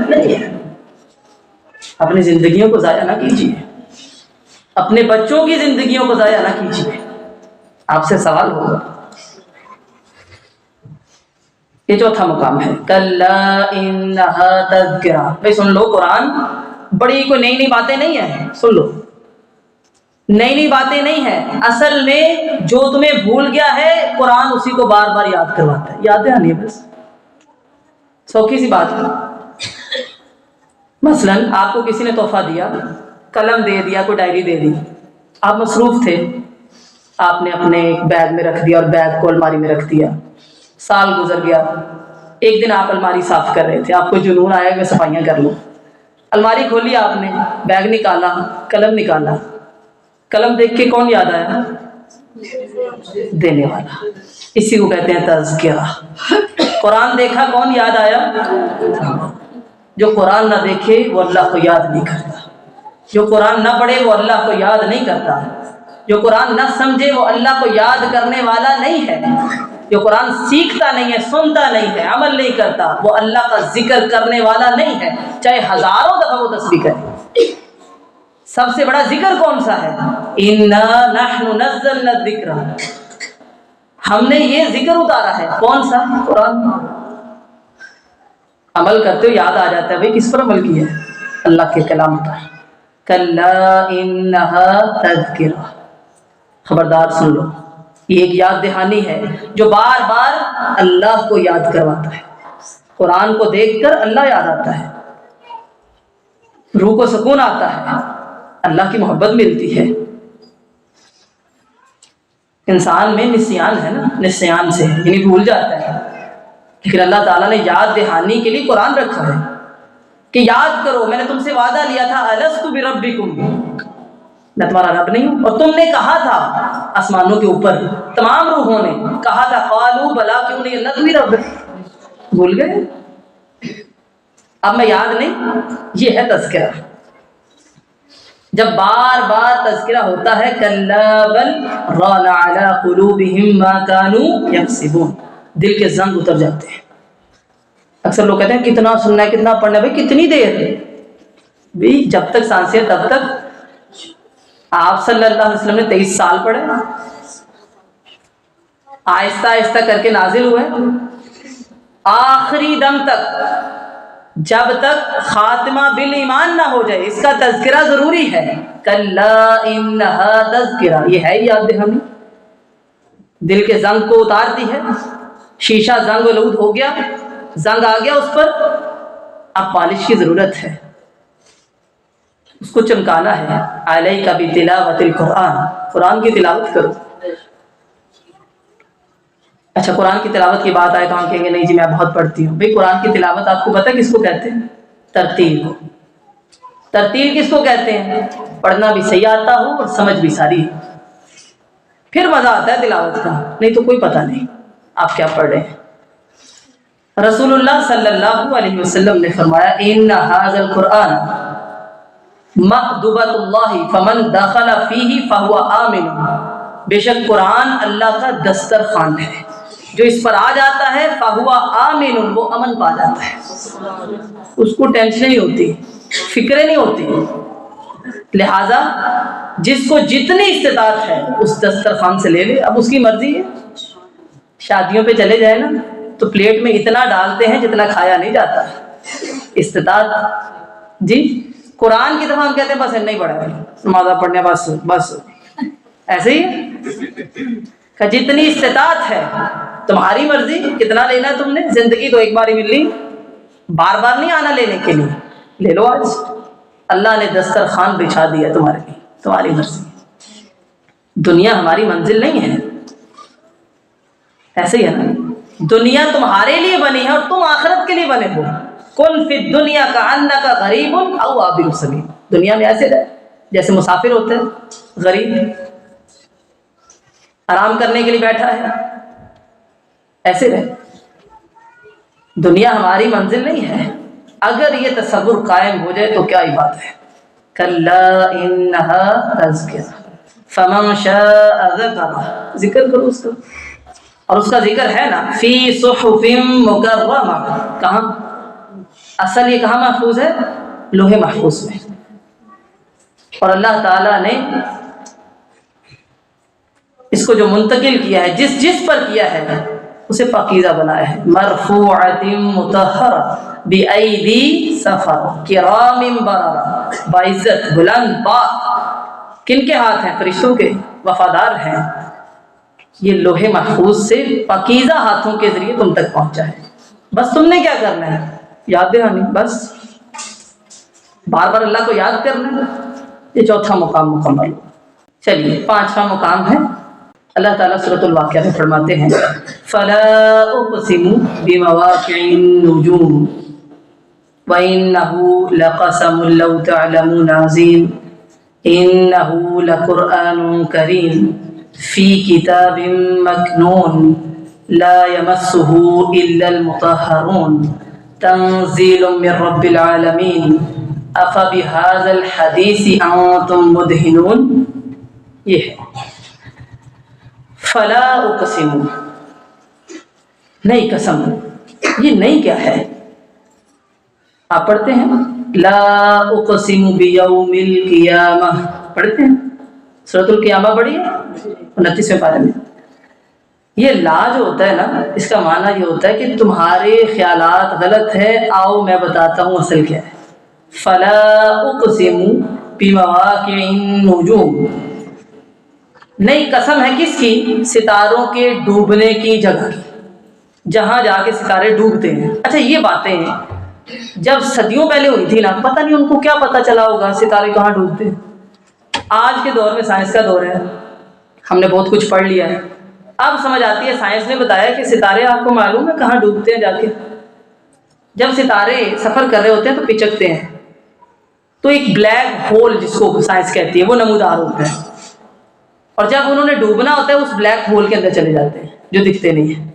نہیں ہے۔ اپنی زندگیوں کو ضائع نہ کیجیے، اپنے بچوں کی زندگیوں کو ضائع نہ کیجیے، آپ سے سوال ہوگا۔ یہ چوتھا مقام ہے کلا انہا تذکرہ۔ بھائی سن لو، قرآن بڑی کوئی نئی باتیں نہیں ہیں، سن لو، نئی باتیں نہیں ہیں، اصل میں جو تمہیں بھول گیا ہے قرآن اسی کو بار بار یاد کرواتا ہے، یاد دہانی ہے، بس سوکھی سی بات ہے۔ مثلا آپ کو کسی نے تحفہ دیا، قلم دے دیا، کوئی ڈائری دے دی، آپ مصروف تھے، آپ نے اپنے بیگ میں رکھ دیا اور بیگ کو الماری میں رکھ دیا، سال گزر گیا، ایک دن آپ الماری صاف کر رہے تھے، آپ کو جنون آیا کہ صفائیاں کر لوں، الماری کھولی آپ نے، بیگ نکالا، قلم نکالا، قلم دیکھ کے کون یاد آیا؟ دینے والا، اسی کو کہتے ہیں تذکرہ۔ قرآن دیکھا، کون یاد آیا؟ جو قرآن نہ دیکھے وہ اللہ کو یاد نہیں کرتا، جو قرآن نہ پڑھے وہ اللہ کو یاد نہیں کرتا، جو قرآن نہ سمجھے وہ اللہ کو یاد کرنے والا نہیں ہے، جو قرآن سیکھتا نہیں ہے، سنتا نہیں ہے، عمل نہیں کرتا، وہ اللہ کا ذکر کرنے والا نہیں ہے، چاہے ہزاروں دفعہ وہ تسبیح کرے۔ سب سے بڑا ذکر کون سا ہے؟ اِنَّا نَحْنُ نَزَّلْنَا الذِّكْرَ، ہم نے یہ ذکر اتارا ہے، کون سا؟ قرآن۔ عمل کرتے ہو یاد آ جاتا ہے، بھائی کس پر عمل کیا ہے؟ اللہ کے کلام پر۔ کَلَّا إِنَّهَا تَذْكِرَةٌ، خبردار سن لو، یہ ایک یاد دہانی ہے جو بار بار اللہ کو یاد کرواتا ہے۔ قرآن کو دیکھ کر اللہ یاد آتا ہے، روح کو سکون آتا ہے، اللہ کی محبت ملتی ہے۔ انسان میں نسیان ہے نا، نسیان سے یعنی بھول جاتا ہے، لیکن اللہ تعالیٰ نے یاد دہانی کے لیے قرآن رکھا ہے کہ یاد کرو، میں نے تم سے وعدہ لیا تھا الست بربکم، میں تمہارا رب نہیں ہوں، اور تم نے کہا تھا آسمانوں کے اوپر تمام روحوں نے کہا تھا قالوا بلا، کیوں نہیں اللہ تم ہی رب ہے، بھول گئے؟ اب میں یاد نہیں، یہ ہے تذکرہ۔ جب بار بار تذکرہ ہوتا ہے کلا بل ران علی قلوبہم ما کانوا یکسبون، دل کے زنگ اتر جاتے ہیں۔ اکثر لوگ کہتے ہیں کتنا سننا ہے، کتنا پڑھنا ہے، بھائی کتنی دیر؟ بھی جب تک سانسیں تب تک۔ آپ صلی اللہ علیہ وسلم نے 23 سال پڑھے، آہستہ آہستہ کر کے نازل ہوئے، آخری دم تک، جب تک خاتمہ بالایمان نہ ہو جائے، اس کا تذکرہ ضروری ہے۔ کلا انہا تذکرہ، یہ ہے یاد دہانی، دل کے زنگ کو اتارتی ہے۔ شیشہ زنگ آلود ہو گیا، زنگ آ گیا اس پر، اب پالش کی ضرورت ہے، اس کو چمکانا ہے۔ علیک بتلاوت القرآن، قرآن کی تلاوت کرو۔ اچھا قرآن کی تلاوت کی بات آئے تو ہم کہیں گے نہیں جی میں بہت پڑھتی ہوں۔ بھئی قرآن کی تلاوت آپ کو پتہ ہے کس کو کہتے ہیں؟ ترتیل کو۔ ترتیل کس کو کہتے ہیں؟ پڑھنا بھی صحیح آتا ہو اور سمجھ بھی ساری، پھر مزہ آتا ہے تلاوت کا، نہیں تو کوئی پتہ نہیں آپ کیا پڑھ رہے ہیں۔ رسول اللہ صلی اللہ علیہ وسلم نے فرمایا ان ھذا القرآن مأدبۃ اللہ فمن دخل فیہ فہو آمن، بے شک قرآن اللہ کا دسترخوان ہے، جو اس پر آ جاتا ہے فہو آمن، وہ امن پا جاتا ہے، اس کو ٹینشن نہیں ہوتی، فکریں نہیں ہوتی۔ لہٰذا جس کو جتنی استطاعت ہے اس دسترخوان سے لے لے، اب اس کی مرضی ہے۔ شادیوں پہ چلے جائے نا تو پلیٹ میں اتنا ڈالتے ہیں جتنا کھایا نہیں جاتا، استطاعت جی۔ قرآن کی دفعہ ہم کہتے ہیں بس نہیں پڑھا ہے، نمازہ پڑھنے بس ایسے ہی کہ جتنی استطاعت ہے تمہاری مرضی، کتنا لینا ہے تم نے، زندگی تو ایک بار ہی ملنی، بار بار نہیں آنا لینے کے لیے، لے لو آج، اللہ نے دسترخوان بچھا دیا تمہارے لیے، تمہاری مرضی۔ دنیا ہماری منزل نہیں ہے، ایسے ہی ہے نا، دنیا تمہارے لیے بنی ہے اور تم آخرت کے لیے بنے ہو۔ کن فی الدنیا کأنک غریب او عابر السبیل، دنیا میں ایسے رہے جیسے مسافر ہوتے ہیں، غریب آرام کرنے کے لیے بیٹھا ہے، ایسے رہے۔ دنیا ہماری منزل نہیں ہے، اگر یہ تصور قائم ہو جائے تو کیا ہی بات ہے۔ کلا انہا تذکرہ فمن شاء ذکرہ، ذکر کرو اس کا، اور اس کا ذکر ہے نا فی صحف مکرمہ، کہاں اصل یہ کہاں محفوظ ہے؟ لوح محفوظ میں. اور اللہ تعالیٰ نے اس کو جو منتقل کیا ہے، جس پر کیا ہے اسے پاکیزہ بنایا ہے. مرفوعۃ مطہرہ بأیدی سفر کرام بررہ، باعزت بلند پاک. کن کے ہاتھ ہیں؟ فرشتوں کے، وفادار ہیں. یہ لوح محفوظ سے پاکیزہ ہاتھوں کے ذریعے تم تک پہنچا ہے. بس تم نے کیا کرنا ہے؟ یاد دہانی. بس بار بار اللہ کو یاد کرنا ہے. یہ چوتھا مقام مکمل. چلیے پانچواں مقام ہے. اللہ تعالیٰ سورۃ الواقعہ میں فرماتے ہیں فلا اقسم بمواقع النجوم وإنه لقسم لو تعلمون عظيم إنه لقرآن كريم في كتاب مكنون لا يمسه إلا المطهرون تنزيل من رب العالمين أفبهذا الحديث أنتم مدهنون. یہ ہے فلا اقسم، نہیں قسم. یہ نہیں کیا ہے؟ آپ پڑھتے ہیں لا اقسم بیوم القیامہ، پڑھتے ہیں سورۃ القیامہ پڑھی ہے 29ویں پارے میں. یہ لا جو ہوتا ہے نا، اس کا معنی یہ ہوتا ہے کہ تمہارے خیالات غلط ہے، آؤ میں بتاتا ہوں اصل کیا ہے. فلا اقسم بمواقع النجوم، نہیں قسم ہے کس کی؟ ستاروں کے ڈوبنے کی جگہ کی، جہاں جا کے ستارے ڈوبتے ہیں. اچھا یہ باتیں جب صدیوں پہلے ہوئی تھی نا، پتہ نہیں ان کو کیا پتہ چلا ہوگا ستارے کہاں ڈوبتے ہیں. آج کے دور میں سائنس کا دور ہے، ہم نے بہت کچھ پڑھ لیا ہے. اب سمجھ آتی ہے، سائنس نے بتایا کہ ستارے آپ کو معلوم ہے کہاں ڈوبتے ہیں جا کے. جب ستارے سفر کر رہے ہوتے ہیں تو پچکتے ہیں، تو ایک بلیک ہول جس کو سائنس کہتی ہے وہ نمودار ہوتا ہے، اور جب انہوں نے ڈوبنا ہوتا ہے اس بلیک ہول کے اندر چلے جاتے ہیں جو دکھتے نہیں ہیں.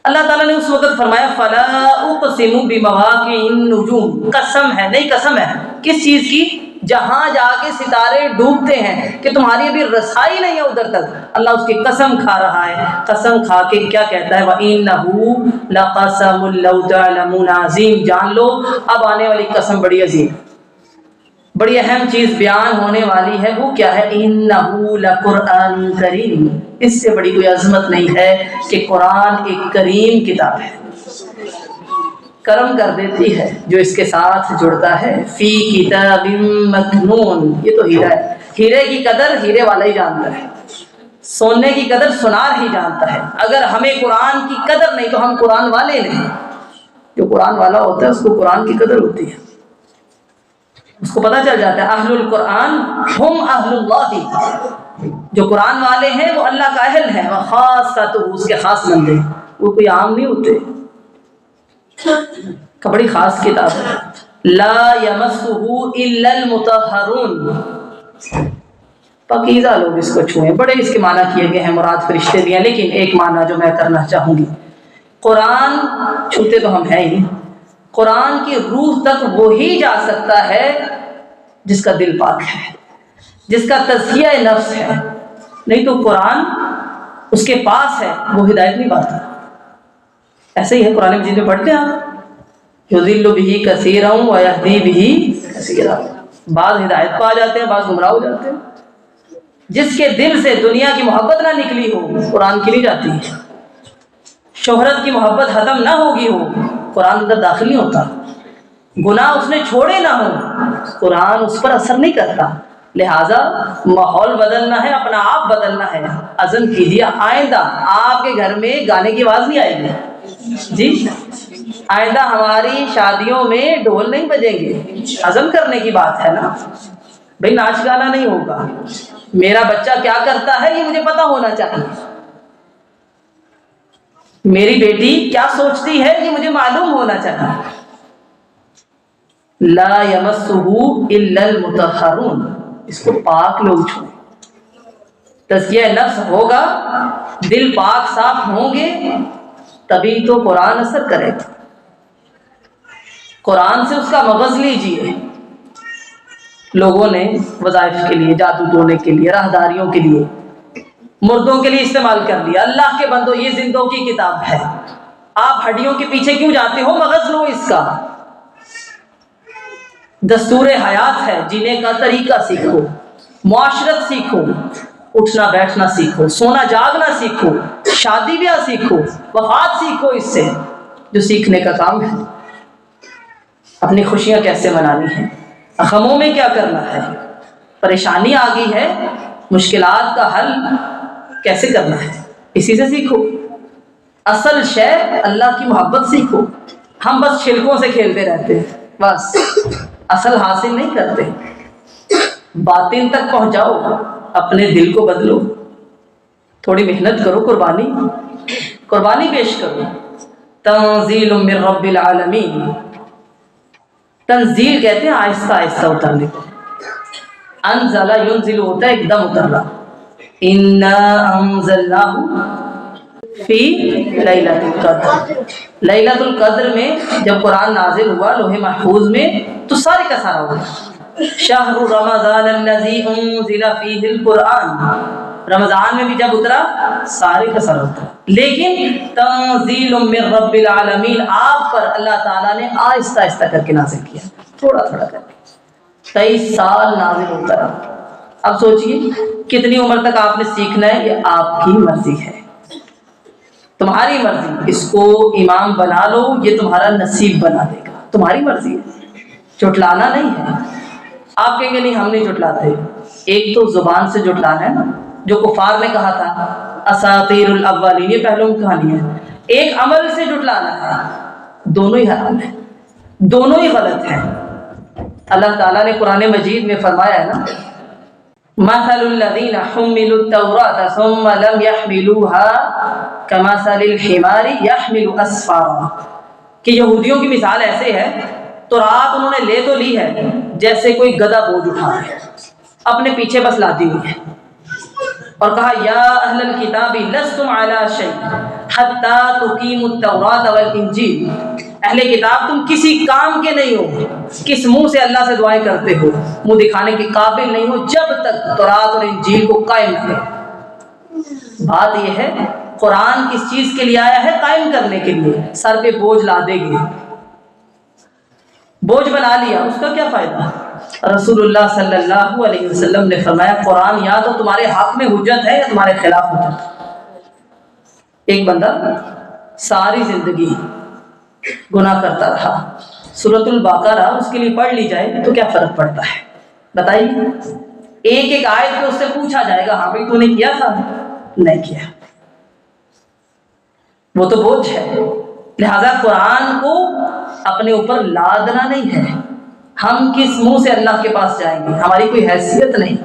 اللہ تعالیٰ نے اس وقت فرمایا فلا اقسم بمواقع النجوم، قسم ہے، نہیں قسم ہے کس چیز کی؟ جہاں جا کے ستارے ڈوبتے ہیں کہ تمہاری ابھی رسائی نہیں ہے ادھر تک. اللہ اس کی قسم کھا رہا ہے. قسم کھا کے کیا کہتا ہے؟ وَإِنَّهُ لَقَسَمٌ لَوْ تَعْلَمُونَ عَظِيمٌ. جان لو اب آنے والی قسم بڑی عظیم، بڑی اہم چیز بیان ہونے والی ہے. وہ کیا ہے؟ انہ لقرآن کریم. اس سے بڑی کوئی عظمت نہیں ہے کہ قرآن ایک کریم کتاب ہے، کرم کر دیتی ہے جو اس کے ساتھ جڑتا ہے. فی کتاب مکنون، یہ تو ہیرا ہے. ہیرے کی قدر ہیرے والا ہی جانتا ہے، سونے کی قدر سونار ہی جانتا ہے. اگر ہمیں قرآن کی قدر نہیں تو ہم قرآن والے نہیں. جو قرآن والا ہوتا ہے اس کو قرآن کی قدر ہوتی ہے، اس کو پتہ چل جاتا ہے اہل القرآن ہم اہل اللہ. جو قرآن والے ہیں وہ اللہ کا اہل ہے، وہ خاصۃ، اس کے خاص بندے، وہ کوئی عام نہیں ہوتے. بڑی خاص کتاب ہے. لا یمسہ الا المطہرون، پاکیزہ لوگ اس کو چھوئیں. بڑے اس کے معنی کیے گئے ہیں، مراد فرشتے بھی ہیں، لیکن ایک معنی جو میں کرنا چاہوں گی، قرآن چھوتے تو ہم ہیں ہی. قرآن کی روح تک وہی جا سکتا ہے جس کا دل پاک ہے، جس کا تزکیہ نفس ہے. نہیں تو قرآن اس کے پاس ہے، وہ ہدایت نہیں پاتا. ایسے ہی ہے قرآن مجید میں پڑھتے ہیں آپ یضل بہ کثیرا ویہدی بہ کثیرا. بعض ہدایت پا جاتے ہیں، بعض گمراہ ہو جاتے ہیں. جس کے دل سے دنیا کی محبت نہ نکلی ہو قرآن کھلی جاتی ہے. شہرت کی محبت ختم نہ ہوگی ہو قرآن اندر داخل نہیں ہوتا. گناہ اس نے چھوڑے نہ ہو قرآن اس پر اثر نہیں کرتا. لہٰذا ماحول بدلنا ہے، اپنا آپ بدلنا ہے. عزم کیجیے آئندہ آپ کے گھر میں گانے کی آواز نہیں آئے گی جی، آئندہ ہماری شادیوں میں ڈھول نہیں بجیں گے. عزم کرنے کی بات ہے نا بھئی، ناچ گانا نہیں ہوگا. میرا بچہ کیا کرتا ہے یہ مجھے پتا ہونا چاہیے. میری بیٹی کیا سوچتی ہے یہ مجھے معلوم ہونا چاہیے. لا یمسہ الا المطہرون، اس کو پاک لوگ چھوئیں. تزکیہ نفس ہوگا، دل پاک صاف ہوں گے، تبھی تو قرآن اثر کرے گا. قرآن سے اس کا مغز لیجیے. لوگوں نے وظائف کے لیے، جادو ٹونے کے لیے، راہداریوں کے لیے، مردوں کے لیے استعمال کر لیا۔ اللہ کے بندو، یہ زندوں کی کتاب ہے، آپ ہڈیوں کے پیچھے کیوں جاتے ہو؟ مغز لو اس کا، دستور حیات ہے، جینے کا طریقہ سیکھو، معاشرت سیکھو، اٹھنا بیٹھنا سیکھو، سونا جاگنا سیکھو، شادی بیاہ سیکھو، وفات سیکھو، اس سے جو سیکھنے کا کام ہے۔ اپنی خوشیاں کیسے منانی ہیں، غموں میں کیا کرنا ہے، پریشانی آ گئی ہے، مشکلات کا حل کیسے کرنا ہے، اسی سے سیکھو۔ اصل شے اللہ کی محبت سیکھو۔ ہم بس چھلکوں سے کھیلتے رہتے ہیں، بس اصل حاصل نہیں کرتے۔ باطن تک پہنچاؤ، اپنے دل کو بدلو، تھوڑی محنت کرو، قربانی پیش کرو۔ تنزیل من رب العالمین، تنزیل کہتے ہیں آہستہ آہستہ اترنے کو، انزل ینزل ہوتا ہے ایک دم اترنا۔ انا انزلناہ فی لیلۃ القدر، لیلۃ القدر میں جب قرآن نازل ہوا لوح محفوظ میں تو سارے کا سارا ہوا۔ شہر رمضان الذی انزل فیہ القرآن، رمضان میں بھی جب اترا سارے کا سارا اترا، لیکن تنزیل من رب العالمین آپ پر اللہ تعالیٰ نے آہستہ آہستہ کر کے نازل کیا، تھوڑا تھوڑا کر کے 23 سال نازل ہوتا رہا۔ اب سوچئے کتنی عمر تک آپ نے سیکھنا ہے، یہ آپ کی مرضی ہے، تمہاری مرضی۔ اس کو امام بنا لو، یہ تمہارا نصیب بنا دے گا، تمہاری مرضی ہے، جھٹلانا نہیں ہے۔ آپ کہیں گے نہیں ہم نہیں جھٹلاتے، ایک تو زبان سے جھٹلانا ہے نا، جو کفار نے کہا تھا اساطیر الاولین، یہ پہلوں کی کہانی ہے۔ ایک عمل سے جھٹلانا ہے، دونوں ہی حرام ہیں، دونوں ہی غلط ہیں۔ اللہ تعالیٰ نے قرآن مجید میں فرمایا ہے نا، مثل الذین حملوا التوراۃ ثم لم يحملوها كمثل الحمار يحمل اسفارا، کہ یہودیوں کی مثال ایسے ہے، تورات انہوں نے لے تو لی ہے جیسے کوئی گدھا بوجھ اٹھا ہے، اپنے پیچھے بس لادی ہوئی ہے، اور کہا یا اہل الکتاب لستم علی شیء حتی تقیموا التوراۃ والانجیل، اہل کتاب تم کسی کام کے نہیں ہو، کس منہ سے اللہ سے دعائیں کرتے ہو، منہ دکھانے کے قابل نہیں ہو جب تک تورات اور انجیل کو قائم نہ کرو۔ بات یہ ہے قرآن کس چیز کے لیے آیا ہے؟ قائم کرنے کے لیے۔ سر پہ بوجھ لا دے گی، بوجھ بنا لیا، اس کا کیا فائدہ؟ رسول اللہ صلی اللہ علیہ وسلم نے فرمایا قرآن یا تو تمہارے حق میں حجت ہے یا تمہارے خلاف حجت ہے۔ ایک بندہ ساری زندگی گناہ کرتا رہا، سورۃ البقرہ اس کے لیے پڑھ لی جائے تو کیا فرق پڑتا ہے بتائیے؟ ایک ایک آیت پہ اس سے پوچھا جائے گا ہاں بھائی تو نے کیا تھا؟ نہیں کیا، وہ تو بوجھ ہے۔ لہذا قرآن کو اپنے اوپر لادنا نہیں ہے۔ ہم کس منہ سے اللہ کے پاس جائیں گے؟ ہماری کوئی حیثیت نہیں۔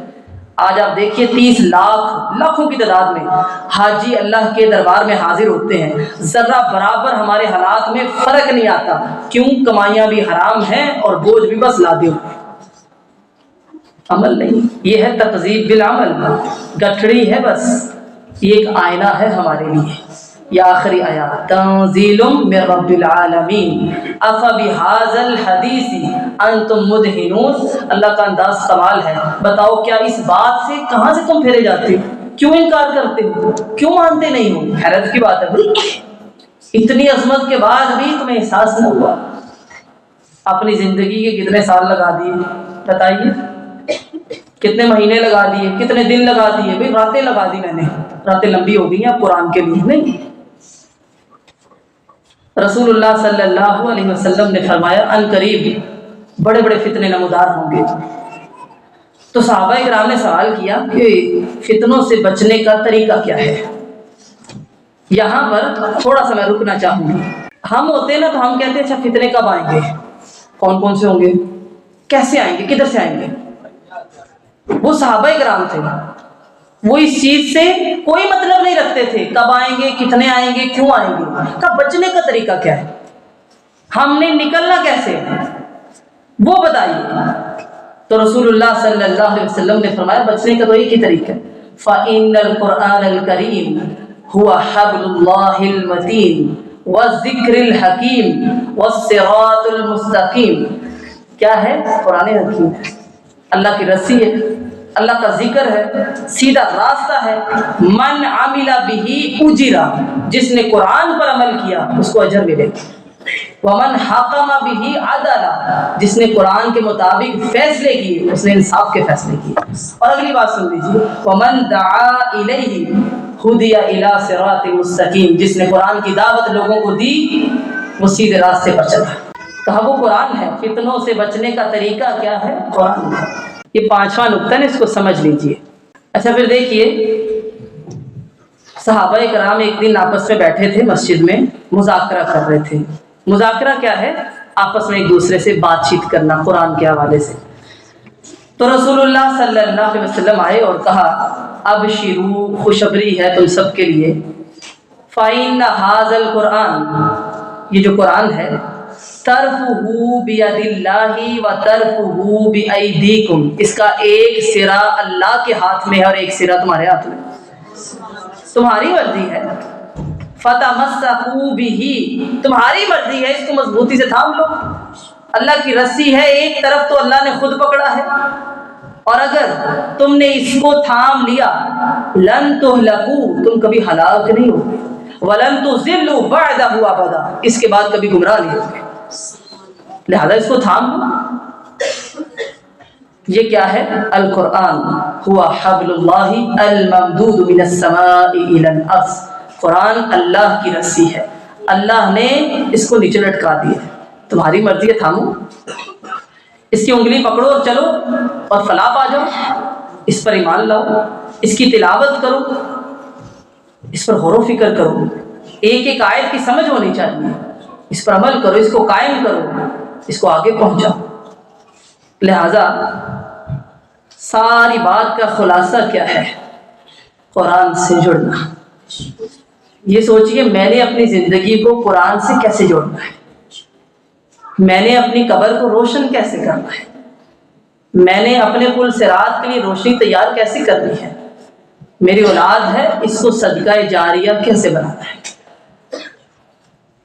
آج آپ دیکھیے 30 لاکھ لاکھوں کی تعداد میں حاجی اللہ کے دربار میں حاضر ہوتے ہیں، ذرہ برابر ہمارے حالات میں فرق نہیں آتا، کیوں؟ کمائیاں بھی حرام ہیں اور بوجھ بھی بس لادے ہوئے، عمل نہیں۔ یہ ہے تکذیب بالعمل، گٹھڑی ہے بس، یہ ایک آئینہ ہے ہمارے لیے۔ یا آخری آیات تنزیل من رب العالمین افبہذا الحدیث انتم مدہنون، اللہ کا انداز کمال ہے۔ بتاؤ کیا اس بات سے کہاں سے تم پھیرے جاتے ہو؟ کیوں انکار کرتے ہو؟ کیوں مانتے نہیں ہو؟ حیرت کی بات ہے، اتنی عظمت کے بعد بھی تمہیں احساس نہ ہوا؟ اپنی زندگی کے کتنے سال لگا دیے بتائیے، کتنے مہینے لگا دیے، کتنے دن لگا دیے، بھائی راتیں لگا دی میں نے، راتیں لمبی ہو گئی ہیں قرآن کے لیے نہیں۔ رسول اللہ صلی اللہ علیہ وسلم نے فرمایا ان قریب بڑے بڑے فتنے نمودار ہوں گے۔ تو صحابہ کرام نے سوال کیا کہ فتنوں سے بچنے کا طریقہ کیا ہے؟ یہاں پر تھوڑا سا میں رکنا چاہوں گی۔ ہم ہوتے ہیں نا تو ہم کہتے ہیں اچھا فتنے کب آئیں گے، کون کون سے ہوں گے، کیسے آئیں گے، کدھر سے آئیں گے؟ وہ صحابہ کرام تھے، وہ اس چیز سے کوئی مطلب نہیں رکھتے تھے کب آئیں گے، کتنے آئیں گے، کیوں آئیں گے، کب بچنے کا طریقہ کیا ہے، ہم نے نکلنا کیسے وہ بتائیے۔ تو رسول اللہ صلی اللہ علیہ وسلم نے فرمایا بچنے کا تو ایک ہی طریقہ ہے، فَإِنَّ الْقُرْآنَ الْكَرِيمَ هُوَ حَبْلُ اللَّهِ الْمَتِينُ وَالذِّكْرِ الْحَكِيمِ وَالصِّرَاطُ الْمُسْتَقِيمِ۔ کیا ہے؟ قرآن حکیم ہے، اللہ کی رسی ہے، اللہ کا ذکر ہے، سیدھا راستہ ہے۔ من عمل بہ اجرا، جس نے قرآن پر عمل کیا اس کو اجر ملے گا۔ ومن حکم بہ عدلا، جس نے قرآن کے مطابق فیصلے کیے اس نے انصاف کے فیصلے کیے۔ اور اگلی بات سن لیجیے، ومن دعا الیہ ہدی الی صراط مستقیم، جس نے قرآن کی دعوت لوگوں کو دی وہ سیدھے راستے پر چلا۔ کہا وہ قرآن ہے، فتنوں سے بچنے کا طریقہ کیا ہے؟ قرآن ہے۔ یہ 5واں نقطہ ہے، اس کو سمجھ لیجئے۔ اچھا پھر دیکھیے، صحابہ کرام ایک دن آپس میں بیٹھے تھے، مسجد میں مذاکرہ کر رہے تھے۔ مذاکرہ کیا ہے؟ آپس میں ایک دوسرے سے بات چیت کرنا قرآن کے حوالے سے۔ تو رسول اللہ صلی اللہ علیہ وسلم آئے اور کہا ابشروا، خوشخبری ہے تم سب کے لیے، فإن ھذا القرآن، یہ جو قرآن ہے، طرفہ بید اللہ و طرفہ بایدیکم، اس کا ایک سرا اللہ کے ہاتھ میں ہے اور ایک سرا تمہارے ہاتھ میں، تمہاری مرضی ہے۔ فتمسکوا بہ، تمہاری مرضی ہے، اس کو مضبوطی سے تھام لو۔ اللہ کی رسی ہے، ایک طرف تو اللہ نے خود پکڑا ہے، اور اگر تم نے اس کو تھام لیا لن تہلکوا، تم کبھی ہلاک نہیں ہوگے، ولن تضلوا بعدہ ابدا، اس کے بعد کبھی گمراہ نہیں ہوگے، لہذا اس کو تھام لو۔ یہ کیا ہے؟ القرآن ہوا حبل اللہ الممدود من السماء الى الارض، قرآن اللہ کی رسی ہے، اللہ نے اس کو نیچے لٹکا دیا ہے، تمہاری مرضی ہے تھامو، اس کی انگلی پکڑو اور چلو اور فلاح پا جاؤ، اس پر ایمان لاؤ، اس کی تلاوت کرو، اس پر غور و فکر کرو، ایک ایک آیت کی سمجھ ہونی چاہیے، اس پر عمل کرو، اس کو قائم کرو، اس کو آگے پہنچاؤ۔ لہذا ساری بات کا خلاصہ کیا ہے؟ قرآن سے جڑنا۔ یہ سوچئے میں نے اپنی زندگی کو قرآن سے کیسے جوڑنا ہے، میں نے اپنی قبر کو روشن کیسے کرنا ہے، میں نے اپنے پل صراط کے لیے روشنی تیار کیسے کرنی ہے، میری اولاد ہے اس کو صدقہ جاریہ کیسے بنانا ہے۔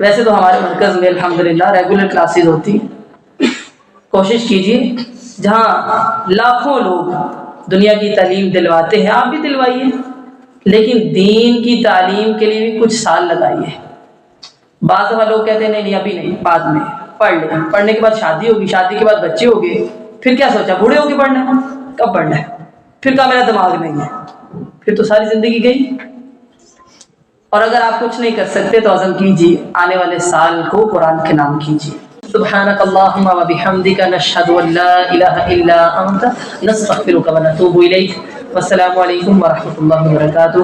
ویسے تو ہمارے مرکز میں الحمدللہ ریگولر کلاسز ہوتی ہیں، کوشش کیجیے جہاں لاکھوں لوگ دنیا کی تعلیم دلواتے ہیں آپ بھی دلوائیے، لیکن دین کی تعلیم کے لیے بھی کچھ سال لگائیے۔ بعض دفعہ لوگ کہتے ہیں نہیں ابھی نہیں، بعد میں پڑھ لیں، پڑھنے کے بعد شادی ہوگی، شادی کے بعد بچے ہو گئے، پھر کیا سوچا بوڑھے ہو کے پڑھنا ہے؟ کب پڑھنا ہے؟ پھر کہا میرا دماغ نہیں ہے، پھر تو ساری زندگی گئی۔ اور اگر آپ کچھ نہیں کر سکتے تو عزم کیجیے آنے والے سال کو قرآن کے نام کیجیے۔ سبحانک اللہم و بحمدک، نشہد ان لا الہ الا انت، نستغفرک و نتوب الیک۔ والسلام علیکم ورحمۃ اللہ وبرکاتہ۔